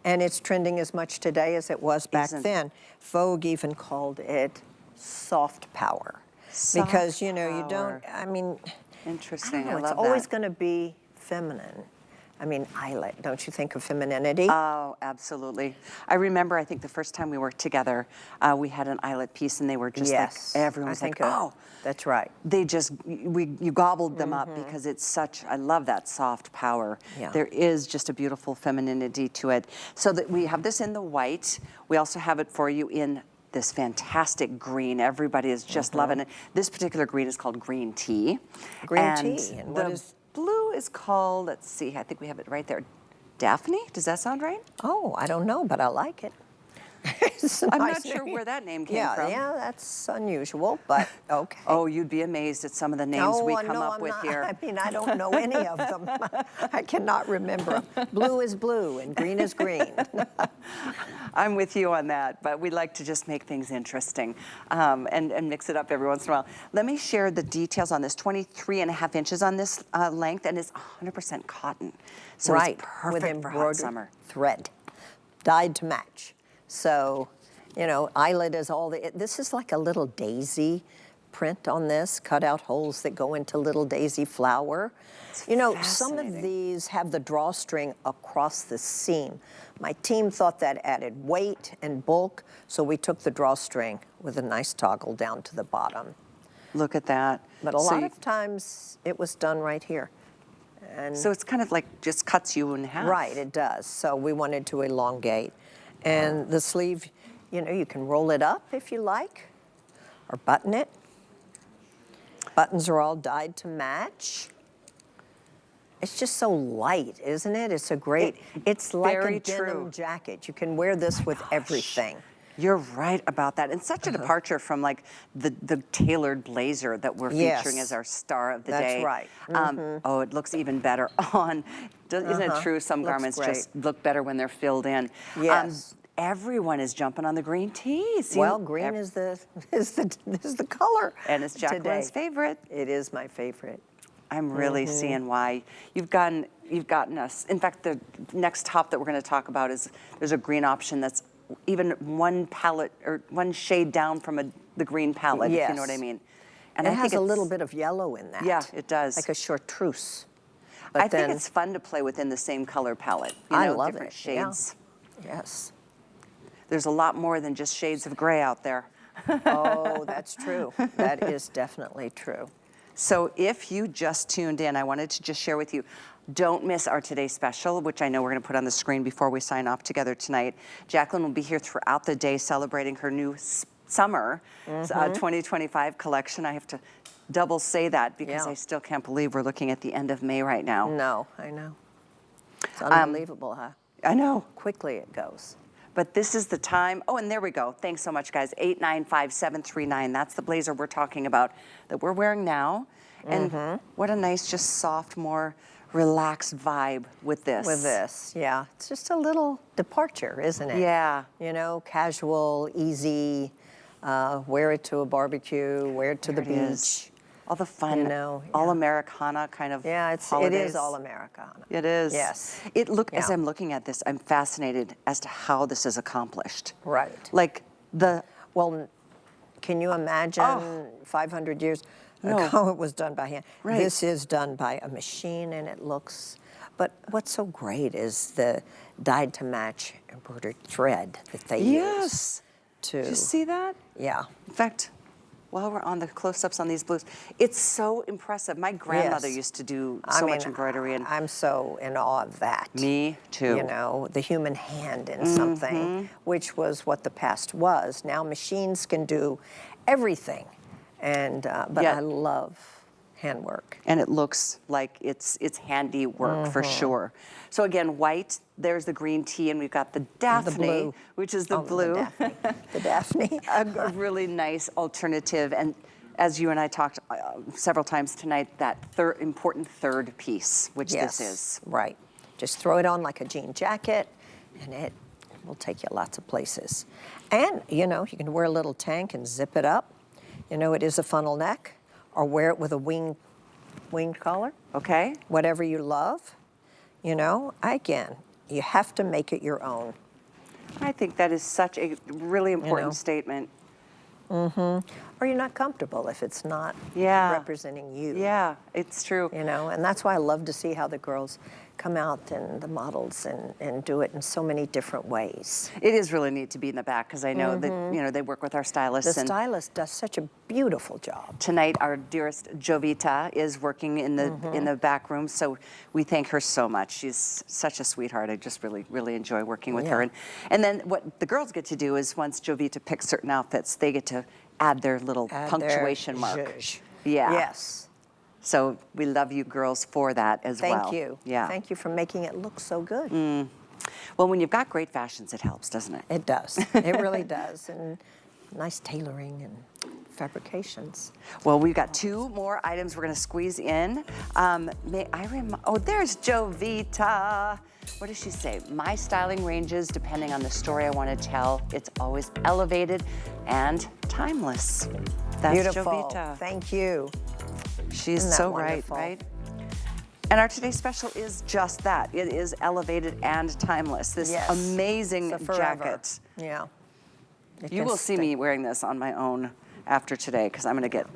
And it's trending as much today as it was back then. Vogue even called it soft power. Because, you know, you don't, I mean, interesting. I love it's that. Always going to be feminine. I mean, eyelet, don't you think of femininity? Oh, absolutely. I remember, I think the first time we worked together, we had an eyelet piece and they were just like, everyone was like, oh. That's right. They just, you gobbled them up because it's such, I love that soft power. Yeah. There is just a beautiful femininity to it. So that we have this in the white. We also have it for you in this fantastic green. Everybody is just loving it. This particular green is called green tea. Green tea. And what is blue is called, let's see, I think we have it right there. Daphne, does that sound right? Oh, I don't know, but I like it. I'm not sure where that name came from. Yeah, that's unusual, but okay. Oh, you'd be amazed at some of the names we come up with here. I mean, I don't know any of them. I cannot remember them. Blue is blue and green is green. I'm with you on that, but we like to just make things interesting and mix it up every once in a while. Let me share the details on this. 23.5 inches on this length, and it's 100% cotton. So it's perfect for hot summer. Thread, dyed to match. So, you know, eyelet is all this is like a little daisy print on this, cut out holes that go into little daisy flower. You know, some of these have the drawstring across the seam. My team thought that added weight and bulk, so we took the drawstring with a nice toggle down to the bottom. Look at that. But a lot of times it was done right here. And so it's kind of like just cuts you in half. Right, it does. So we wanted to elongate. And the sleeve, you know, you can roll it up if you like, or button it. Buttons are all dyed to match. It's just so light, isn't it? It's a great, it's like a denim jacket. You can wear this with everything. You're right about that. And such a departure from like the tailored blazer that we're featuring as our star of the day. That's right. Oh, it looks even better on. Isn't it true? Some garments just look better when they're filled in. Yes. Everyone is jumping on the green tea. Well, green is the color. And it's Jaclyn's favorite. It is my favorite. I'm really seeing why. You've gotten us. In fact, the next top that we're going to talk about is there's a green option that's even one palette or one shade down from the green palette, if you know what I mean. And it has a little bit of yellow in that. Yeah, it does. Like a chartreuse. But I think it's fun to play within the same color palette. You know, I love different it. shades. Yeah. Yes. There's a lot more than just shades of gray out there. Oh, that's true. That is definitely true. So if you just tuned in, I wanted to just share with you, don't miss our Today Special, which I know we're going to put on the screen before we sign off together tonight. Jaclyn will be here throughout the day celebrating her new summer 2025 collection. I have to double say that because I still can't believe we're looking at the end of May right now. No, I know. It's unbelievable, huh? I know. Quickly it goes. But this is the time. Oh, and there we go. Thanks so much, guys. 895-739. That's the blazer we're talking about that we're wearing now. And what a nice, just soft, more relaxed vibe with this. With this, yeah. It's just a little departure, isn't it? Yeah. You know, casual, easy, wear it to a barbecue, wear it to the beach. All the fun, you know, all Americana kind of it is all Americana. It is. Yes. As I'm looking at this, I'm fascinated as to how this is accomplished. Right. Like Well, can you imagine 500 years ago it was done by hand? Right. This is done by a machine and it looks But what's so great is the dyed to match embroidered thread that they use. Yes. Did you see that? Yeah. In fact, while we're on the close-ups on these blues, it's so impressive. My grandmother Yes. used to do I so mean, much embroidery, and I'm so in awe of that. me too. You know, the human hand in something, which was what the past was. Now machines can do everything, and but Yeah. I love handwork. And it looks like it's handy work for sure. So again, white, there's the green tea, and we've got the Daphne, blue. which is the Oh, blue. The Daphne. The Daphne. A really nice alternative. And as you and I talked several times tonight, that important third piece, which Yes, this is. right. Just throw it on like a jean jacket, and it will take you lots of places. And, you know, you can wear a little tank and zip it up. You know, it is a funnel neck, or wear it with a winged collar. Okay. Whatever you love. You know, again, you have to make it your own. I think that is such a really important statement. Or you're not comfortable if it's not Yeah. representing you. Yeah, it's true. You know, and that's why I love to see how the girls come out and the models and do it in so many different ways. It is really neat to be in the back because I know that, you know, they work with our stylists. The and stylist does such a beautiful job. tonight, our dearest Jovita is working in the back room, so we thank her so much. She's such a sweetheart. I just really enjoy working with her. And then what the girls get to do is once Jovita picks certain outfits, they get to add their little punctuation mark. zhuzh. Yeah. Yes. So we love you girls for that as well. Thank you. Yeah. Thank you for making it look so good. Well, when you've got great fashions, it helps, doesn't it? It does. It really does. And nice tailoring and fabrications. Well, we've got two more items we're going to squeeze in. Oh, there's Jovita. What does she say? My styling ranges depending on the story I want to tell. It's always elevated and timeless. That's Beautiful. Jovita. Thank you. She's Isn't that so wonderful? right? And our today's special is just that. It is elevated and timeless. This Yes. amazing So forever. jacket. Yeah. It You can will see stay. me wearing this on my own after today because I'm gonna get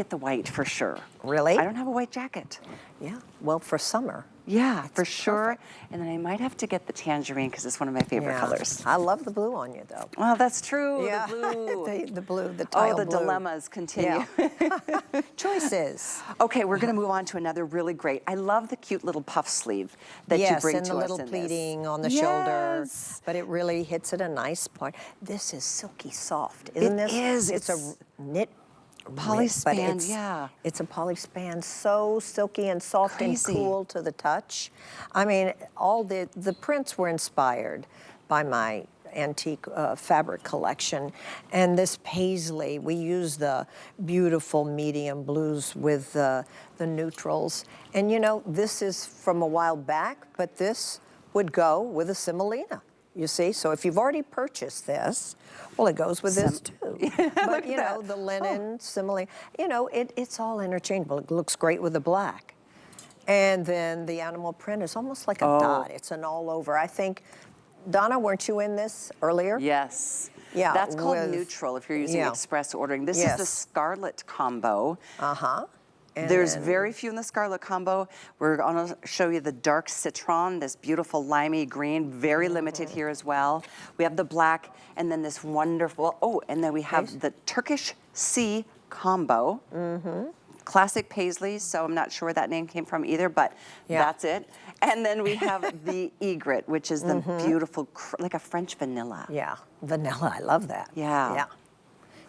the white for sure. Really? I don't have a white jacket. Yeah. Well, for summer. Yeah, for It's sure. perfect. And then I might have to get the tangerine because it's one of my favorite Yeah. colors. I love the blue on you, though. Well, that's true. Yeah. The blue. the blue, the Oh, tile the blue. dilemmas continue. Yeah. Choices. Okay, we're going to move on to another really great. I love the cute little puff sleeve that you bring and to the us little in this. pleating on the shoulder. Yes. But it really hits at a nice part. This is silky soft, isn't It this? is. It's a knit. Polyspan, but yeah. It's a polyspan, so silky and soft Crazy. and cool to the touch. I mean, all the prints were inspired by my antique fabric collection. And this paisley, we use the beautiful medium blues with the neutrals. And you know, this is from a while back, but this would go with a semolina. You see, so if you've already purchased this, well, it goes with this too. But you know, the linen, semolina, you know, it's all interchangeable. It looks great with the black. And then the animal print is almost like a dot. It's an all over. I think, Donna, weren't you in this earlier? Yes. Yeah, That's called with- neutral if you're using yeah. express ordering. This is Yes. the Scarlet combo. Uh-huh. There's And- very few in the Scarlet combo. We're going to show you the dark citron, this beautiful limey green, very limited here as well. We have the black, and then this wonderful, and then we have the Turkish Sea combo. Classic paisley, so I'm not sure where that name came from either, but that's it. And then we have the egret, which is the beautiful, like a French vanilla. Yeah, vanilla, I love that. Yeah. Yeah,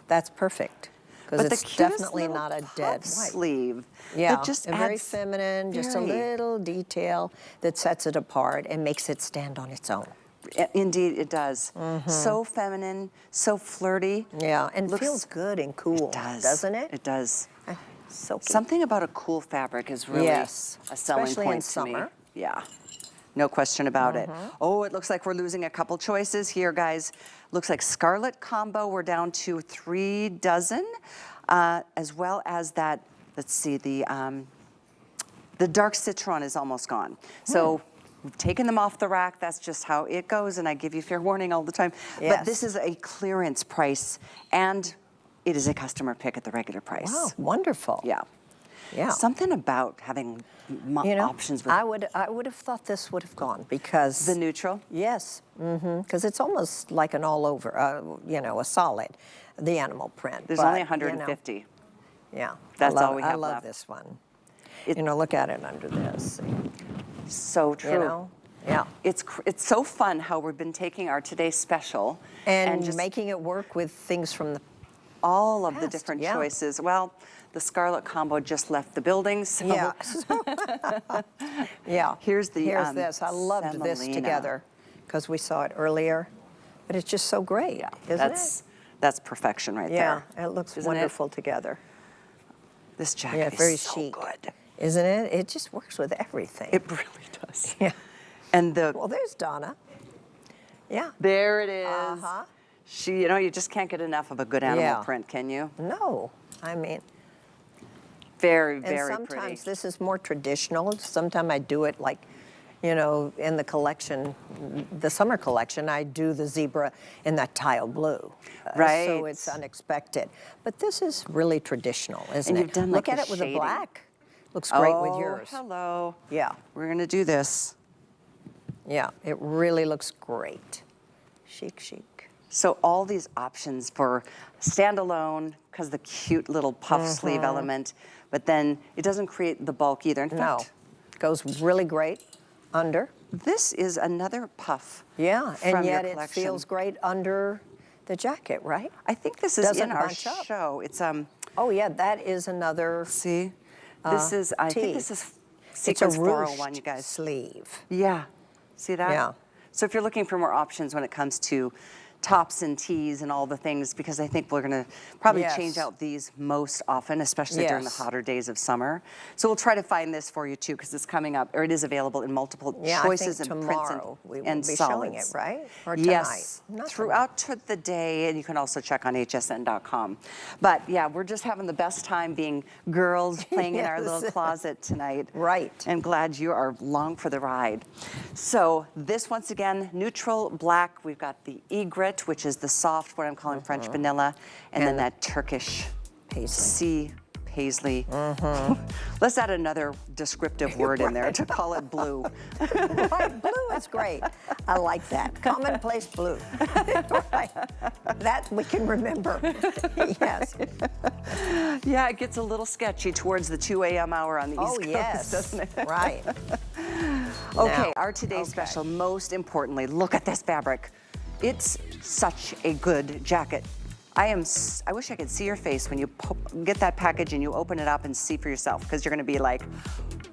that's perfect. Because But it's the cutest definitely little not a puff dead white. sleeve. Yeah, That just and very adds feminine, just a very- little detail that sets it apart and makes it stand on its own. Indeed, it does. So feminine, so flirty. Yeah, and Looks- feels good and cool, It does. doesn't it? It does. Silky. Something about a cool fabric is really Yes, a selling especially point in to me. summer. Yeah, no question about it. Oh, it looks like we're losing a couple choices here, guys. Looks like Scarlet combo, we're down to 3 dozen, as well as that, let's see, the dark citron is almost gone. So we've taken them off the rack. That's just how it goes, and I give you fair warning all the time. Yes. But this is a clearance price, and it is a customer pick at the regular price. Wow, wonderful. Yeah. Yeah. Something about having options with I would have thought this would have gone because the neutral. yes, because it's almost like an all over, a solid, the animal print. There's but, only 150. Yeah, That's all we I have love left. this one. Look at it under this. See? So true. Yeah. It's so fun how we've been taking our Today Special And just making it work with things from the all of the past, different yeah. choices. Well, the Scarlet Combo just left the building, so yeah. Yeah. here's this. I loved this semolina. together because we saw it earlier, but it's just so great, isn't it? That's perfection right Yeah, there. it looks Isn't it? wonderful together. This jacket Yeah, is very so chic. good. Isn't it? It just works with everything. It really does. Yeah. And Well, there's Donna. Yeah. there it is. Uh-huh. She, you just can't get enough of a good animal Yeah. print, can you? No, I mean, Very, and very sometimes pretty. this is more traditional. Sometimes I do it like, in the collection, the summer collection, I do the zebra in that tile blue. Right. So it's unexpected. But this is really traditional, isn't And it? you've done, Look like, at the it with shading. the black. Looks great Oh, with yours. hello. Yeah. We're gonna do this. Yeah, it really looks great. Chic, chic. So all these options for standalone, because the cute little puff sleeve element, but then it doesn't create the bulk either. In No, fact, goes really great under. this is another puff. Yeah, from and your yet it collection. feels great under the jacket, right? I think this is Doesn't in our bunch up. show. It's Oh yeah, that is another. see, this is I tee. think this is It's a sequence ruched 401, you guys. sleeve. Yeah, see that? Yeah. So if you're looking for more options when it comes to tops and tees and all the things, because I think we're going to probably Yes. change out these most often, especially during the Yes. hotter days of summer. So we'll try to find this for you too, because it's coming up, or it is available in multiple Yeah, choices I think and prints tomorrow we will and be solids. showing it, right? Or Yes, tonight? Not throughout the day, and you can also check on hsn.com. But yeah, we're just having the best time being girls playing in our little Yes. closet tonight. Right. And glad you are along for the ride. So this, once again, neutral black. We've got the egret, which is the soft, what I'm calling French vanilla, and then that Turkish Paisley. sea paisley. Let's add another descriptive word in there to call it blue. Right, blue is great. I like that. Commonplace blue. Right. That we can remember. Yes. Yeah, it gets a little sketchy towards the 2 a.m. hour on the East Oh, Coast, yes. doesn't it? Right. Okay, Now, our today's okay. special, most importantly, look at this fabric. It's such a good jacket. I wish I could see your face when you get that package and you open it up and see for yourself, because you're gonna be like,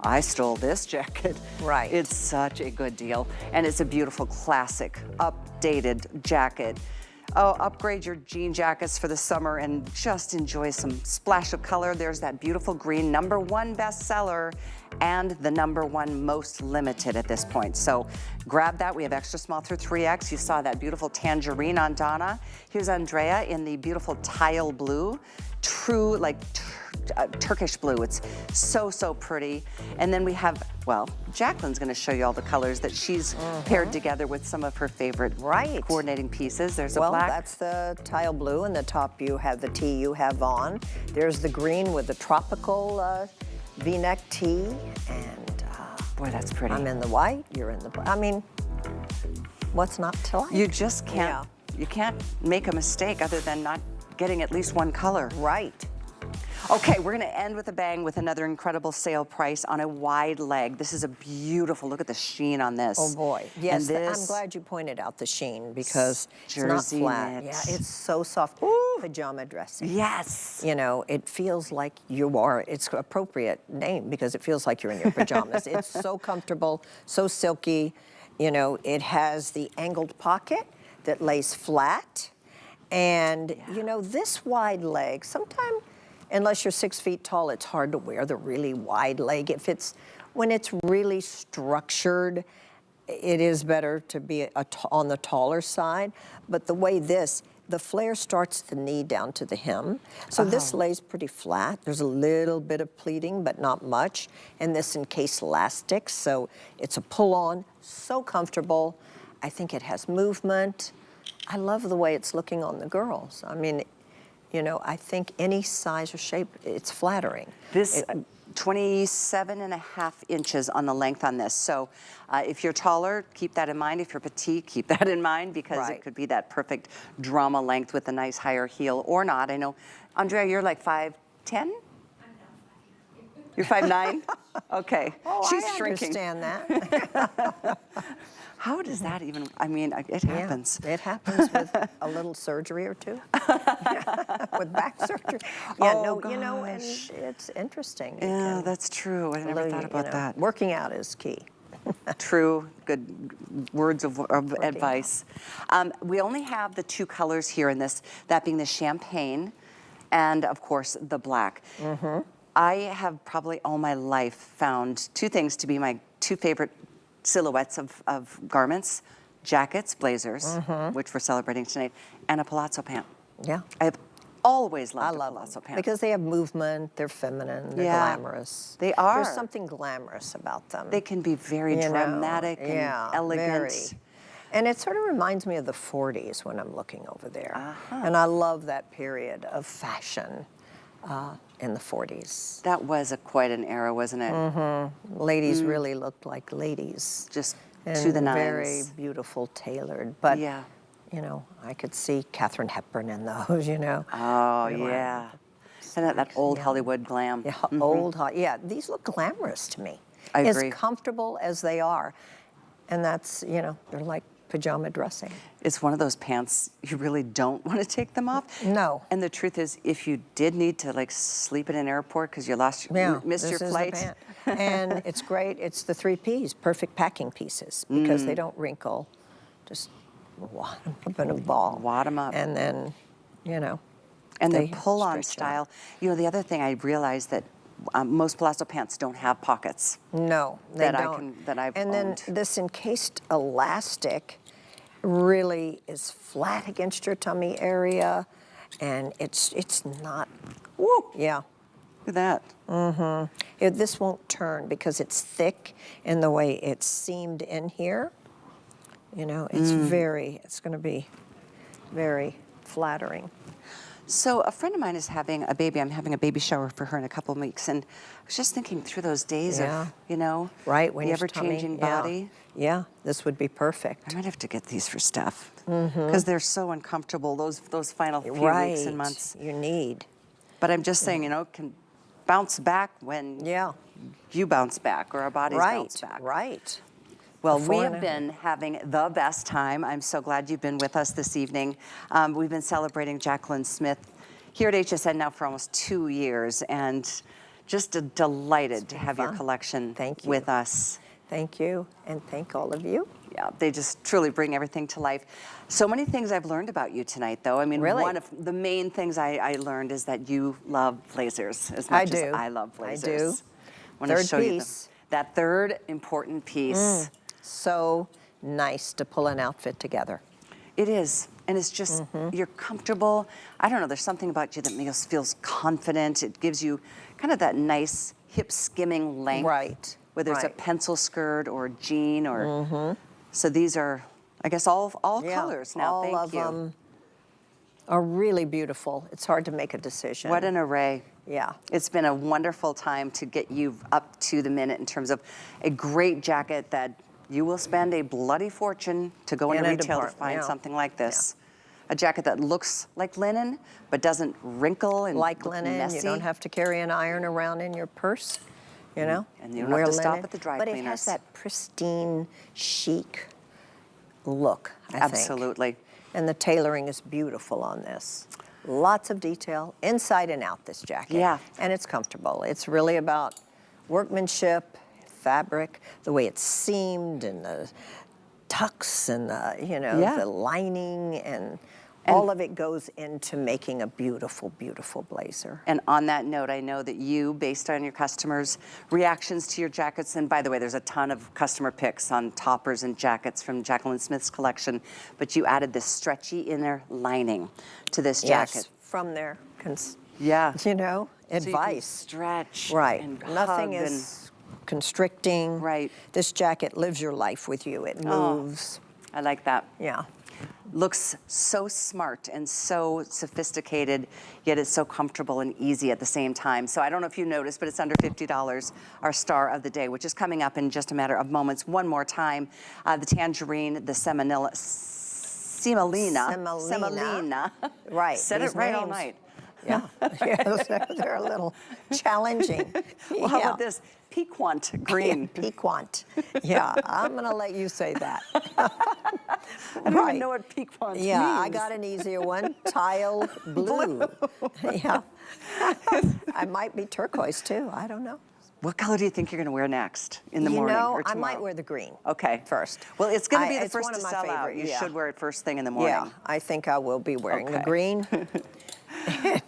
I stole this jacket. Right. It's such a good deal. And it's a beautiful, classic, updated jacket. Oh, upgrade your jean jackets for the summer and just enjoy some splash of color. There's that beautiful green, #1 bestseller and the #1 most limited at this point. So grab that. We have extra small through 3X. You saw that beautiful tangerine on Donna. Here's Andrea in the beautiful tile blue. True, like Turkish blue. It's so, so pretty. And then we have, well, Jaclyn's gonna show you all the colors that she's paired together with some of her favorite Right. coordinating pieces. There's a Well, black. that's the tile blue, and the top you have the tee you have on. There's the green with the tropical V-neck tee, and Boy, that's pretty. I'm in the white, you're in the black. I mean, what's not to like? You just can't, Yeah. you can't make a mistake other than not getting at least one color. Right. Okay, we're gonna end with a bang with another incredible sale price on a wide leg. This is a beautiful, look at the sheen on this. Oh boy, yes, And I'm this, glad you pointed out the sheen because it's not Jersey flat. knit. Yeah, it's so soft. Pajama dressing. yes. You know, it feels like you are, it's an appropriate name because it feels like you're in your pajamas. It's so comfortable, so silky. You know, it has the angled pocket that lays flat. And, you know, this wide leg, sometimes, unless you're 6 feet tall, it's hard to wear the really wide leg. When it's really structured, it is better to be on the taller side. But the way the flare starts at the knee down to the hem. So this lays pretty flat. There's a little bit of pleating, but not much. And this encased elastic, so it's a pull-on, so comfortable. I think it has movement. I love the way it's looking on the girls. I mean, you know, I think any size or shape, it's flattering. This, 27.5 inches on the length on this. So if you're taller, keep that in mind. If you're petite, keep that in mind, because Right. it could be that perfect drama length with a nice higher heel or not. I know, Andrea, you're like 5'10"? You're 5'9"? Okay. Oh, She's I shrinking. understand that. How does that even, I mean, it happens. Yeah, it happens with a little surgery or two. With back surgery. Yeah, Oh, no, you know, and gosh. it's interesting. You Yeah, can that's true. I never really, thought about that. Working out is key. True, good words of advice. We only have the 2 colors here in this, that being the champagne and, of course, the black. I have probably all my life found 2 things to be my 2 favorite silhouettes of garments: jackets, blazers, which we're celebrating tonight, and a palazzo pant. Yeah. I've always I loved a love palazzo them pant. because they have movement, they're feminine, they're Yeah, glamorous. they are. There's something glamorous about them. They can be very you know, dramatic and yeah, elegant. very. And it sort of reminds me of the 40s when I'm looking over there. Uh-huh. And I love that period of fashion in the 40s. That was quite an era, wasn't it? Ladies really looked like ladies. Just And to the nines. very beautiful, tailored. But, Yeah. you know, I could see Katharine Hepburn in those, you know. Oh, They were yeah. And that old yeah. Hollywood glam. Yeah, old, yeah, these look glamorous to me. I as agree. comfortable as they are. And that's, you know, they're like pajama dressing. It's one of those pants you really don't want to take them off. No. And the truth is, if you did need to like sleep in an airport because you missed your this is the flight. pant. And it's great. It's the 3 Ps, perfect packing pieces, because they don't wrinkle. Just wad them up in a ball. Wad 'em up. And then, you know. And they the pull-on stretch out. style. You know, the other thing I realized that most palazzo pants don't have pockets. No, they that don't. I've and owned. then this encased elastic really is flat against your tummy area, and it's not. Woo! Yeah. Look at that. This won't turn because it's thick in the way it's seamed in here. You know, it's it's going to be very flattering. So a friend of mine is having a baby. I'm having a baby shower for her in a couple of weeks, and I was just thinking through those days Yeah. of, you know, Right, when the your ever-changing tummy, body. Yeah, this would be perfect. I might have to get these for Steph because they're so uncomfortable those final few weeks and months. You need. But I'm just saying, you know, it can bounce back when Yeah. you bounce back or our bodies bounce back. Right. Well, Before we and have been having the best time. I'm so glad you've been with us this evening. We've been celebrating Jaclyn Smith here at HSN now for almost 2 years, and just delighted to have your fun. collection Thank you. with us. Thank you, and thank all of you. Yeah, they just truly bring everything to life. So many things I've learned about you tonight, though. I mean, Really? one of the main things I learned is that you love blazers as I much as do. I love I do. blazers. Want to Third show you piece. that third important piece. So nice to pull an outfit together. It is, and it's just, you're comfortable. I don't know, there's something about you that feels confident. It gives you kind of that nice hip skimming length. Right, Whether it's a right. pencil skirt or a jean or, so these are, I guess, all Yeah, colors now. all Thank of you. them are really beautiful. It's hard to make a decision. What an array. Yeah. It's been a wonderful time to get you up to the minute in terms of a great jacket that you will spend a bloody fortune to go In into a retail to department, find yeah. something like this. A jacket that looks like linen, but doesn't wrinkle and Like look linen, messy. you don't have to carry an iron around in your purse, you know? And you don't have to stop linen. at the dry But it cleaners. has that pristine, chic look, I think. Absolutely. And the tailoring is beautiful on this. Lots of detail, inside and out, this jacket. Yeah. And it's comfortable. It's really about workmanship, fabric, the way it's seamed, and the tucks, and the, you know, Yeah. the lining, and all of it goes into making a beautiful, beautiful blazer. And on that note, I know that you, based on your customers' reactions to your jackets, and by the way, there's a ton of customer picks on toppers and jackets from Jaclyn Smith's collection, but you added this stretchy inner lining to this jacket. Yes, from their, Yeah. you know, So you can advice. stretch Right. and Nothing hug is constricting. Right. This jacket lives your life with you. It moves. I like that. Yeah. Looks so smart and so sophisticated, yet it's so comfortable and easy at the same time. So I don't know if you noticed, but it's under $50, our star of the day, which is coming up in just a matter of moments. One more time, the tangerine, the semolina. Right. Said these it right all names. night. Yeah, yes, they're a little challenging. Well, how about this? Piquant green. Piquant. Yeah, I'm going to let you say that. I don't even know what piquant means. Yeah, I got an easier one. Tile blue. Yeah. I might be turquoise too. I don't know. What color do you think you're going to wear next in the morning or I tomorrow? might wear the green. Okay. First. Well, it's going to be the it's first one to of my sell out. favorite, You yeah. should wear it first thing in the morning. Yeah, I think I will be wearing the Okay. green.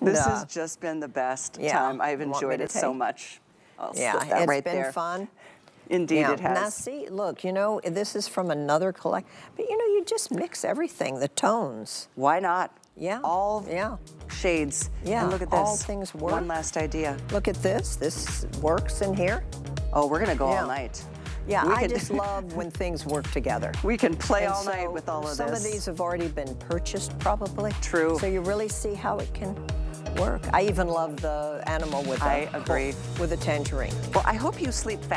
This has just been the best Yeah. time. I've Want me enjoyed to it so take? much. I'll Yeah, slip that it's right been there. fun. Indeed, Yeah. it has. Now see, look, you know, this is from another collect, but you know, you just mix everything, the tones. Why not? Yeah. All Yeah. shades. Yeah, And look at this. all things work. One last idea. Look at this. This works in here. Oh, we're going to go Yeah. all night. Yeah, We I could- just love when things work together. We can play And all night so with all of some this. of these have already been purchased, probably. True. So you really see how it can work. I even love the animal with I agree. with a tangerine. Well, I hope you sleep fast.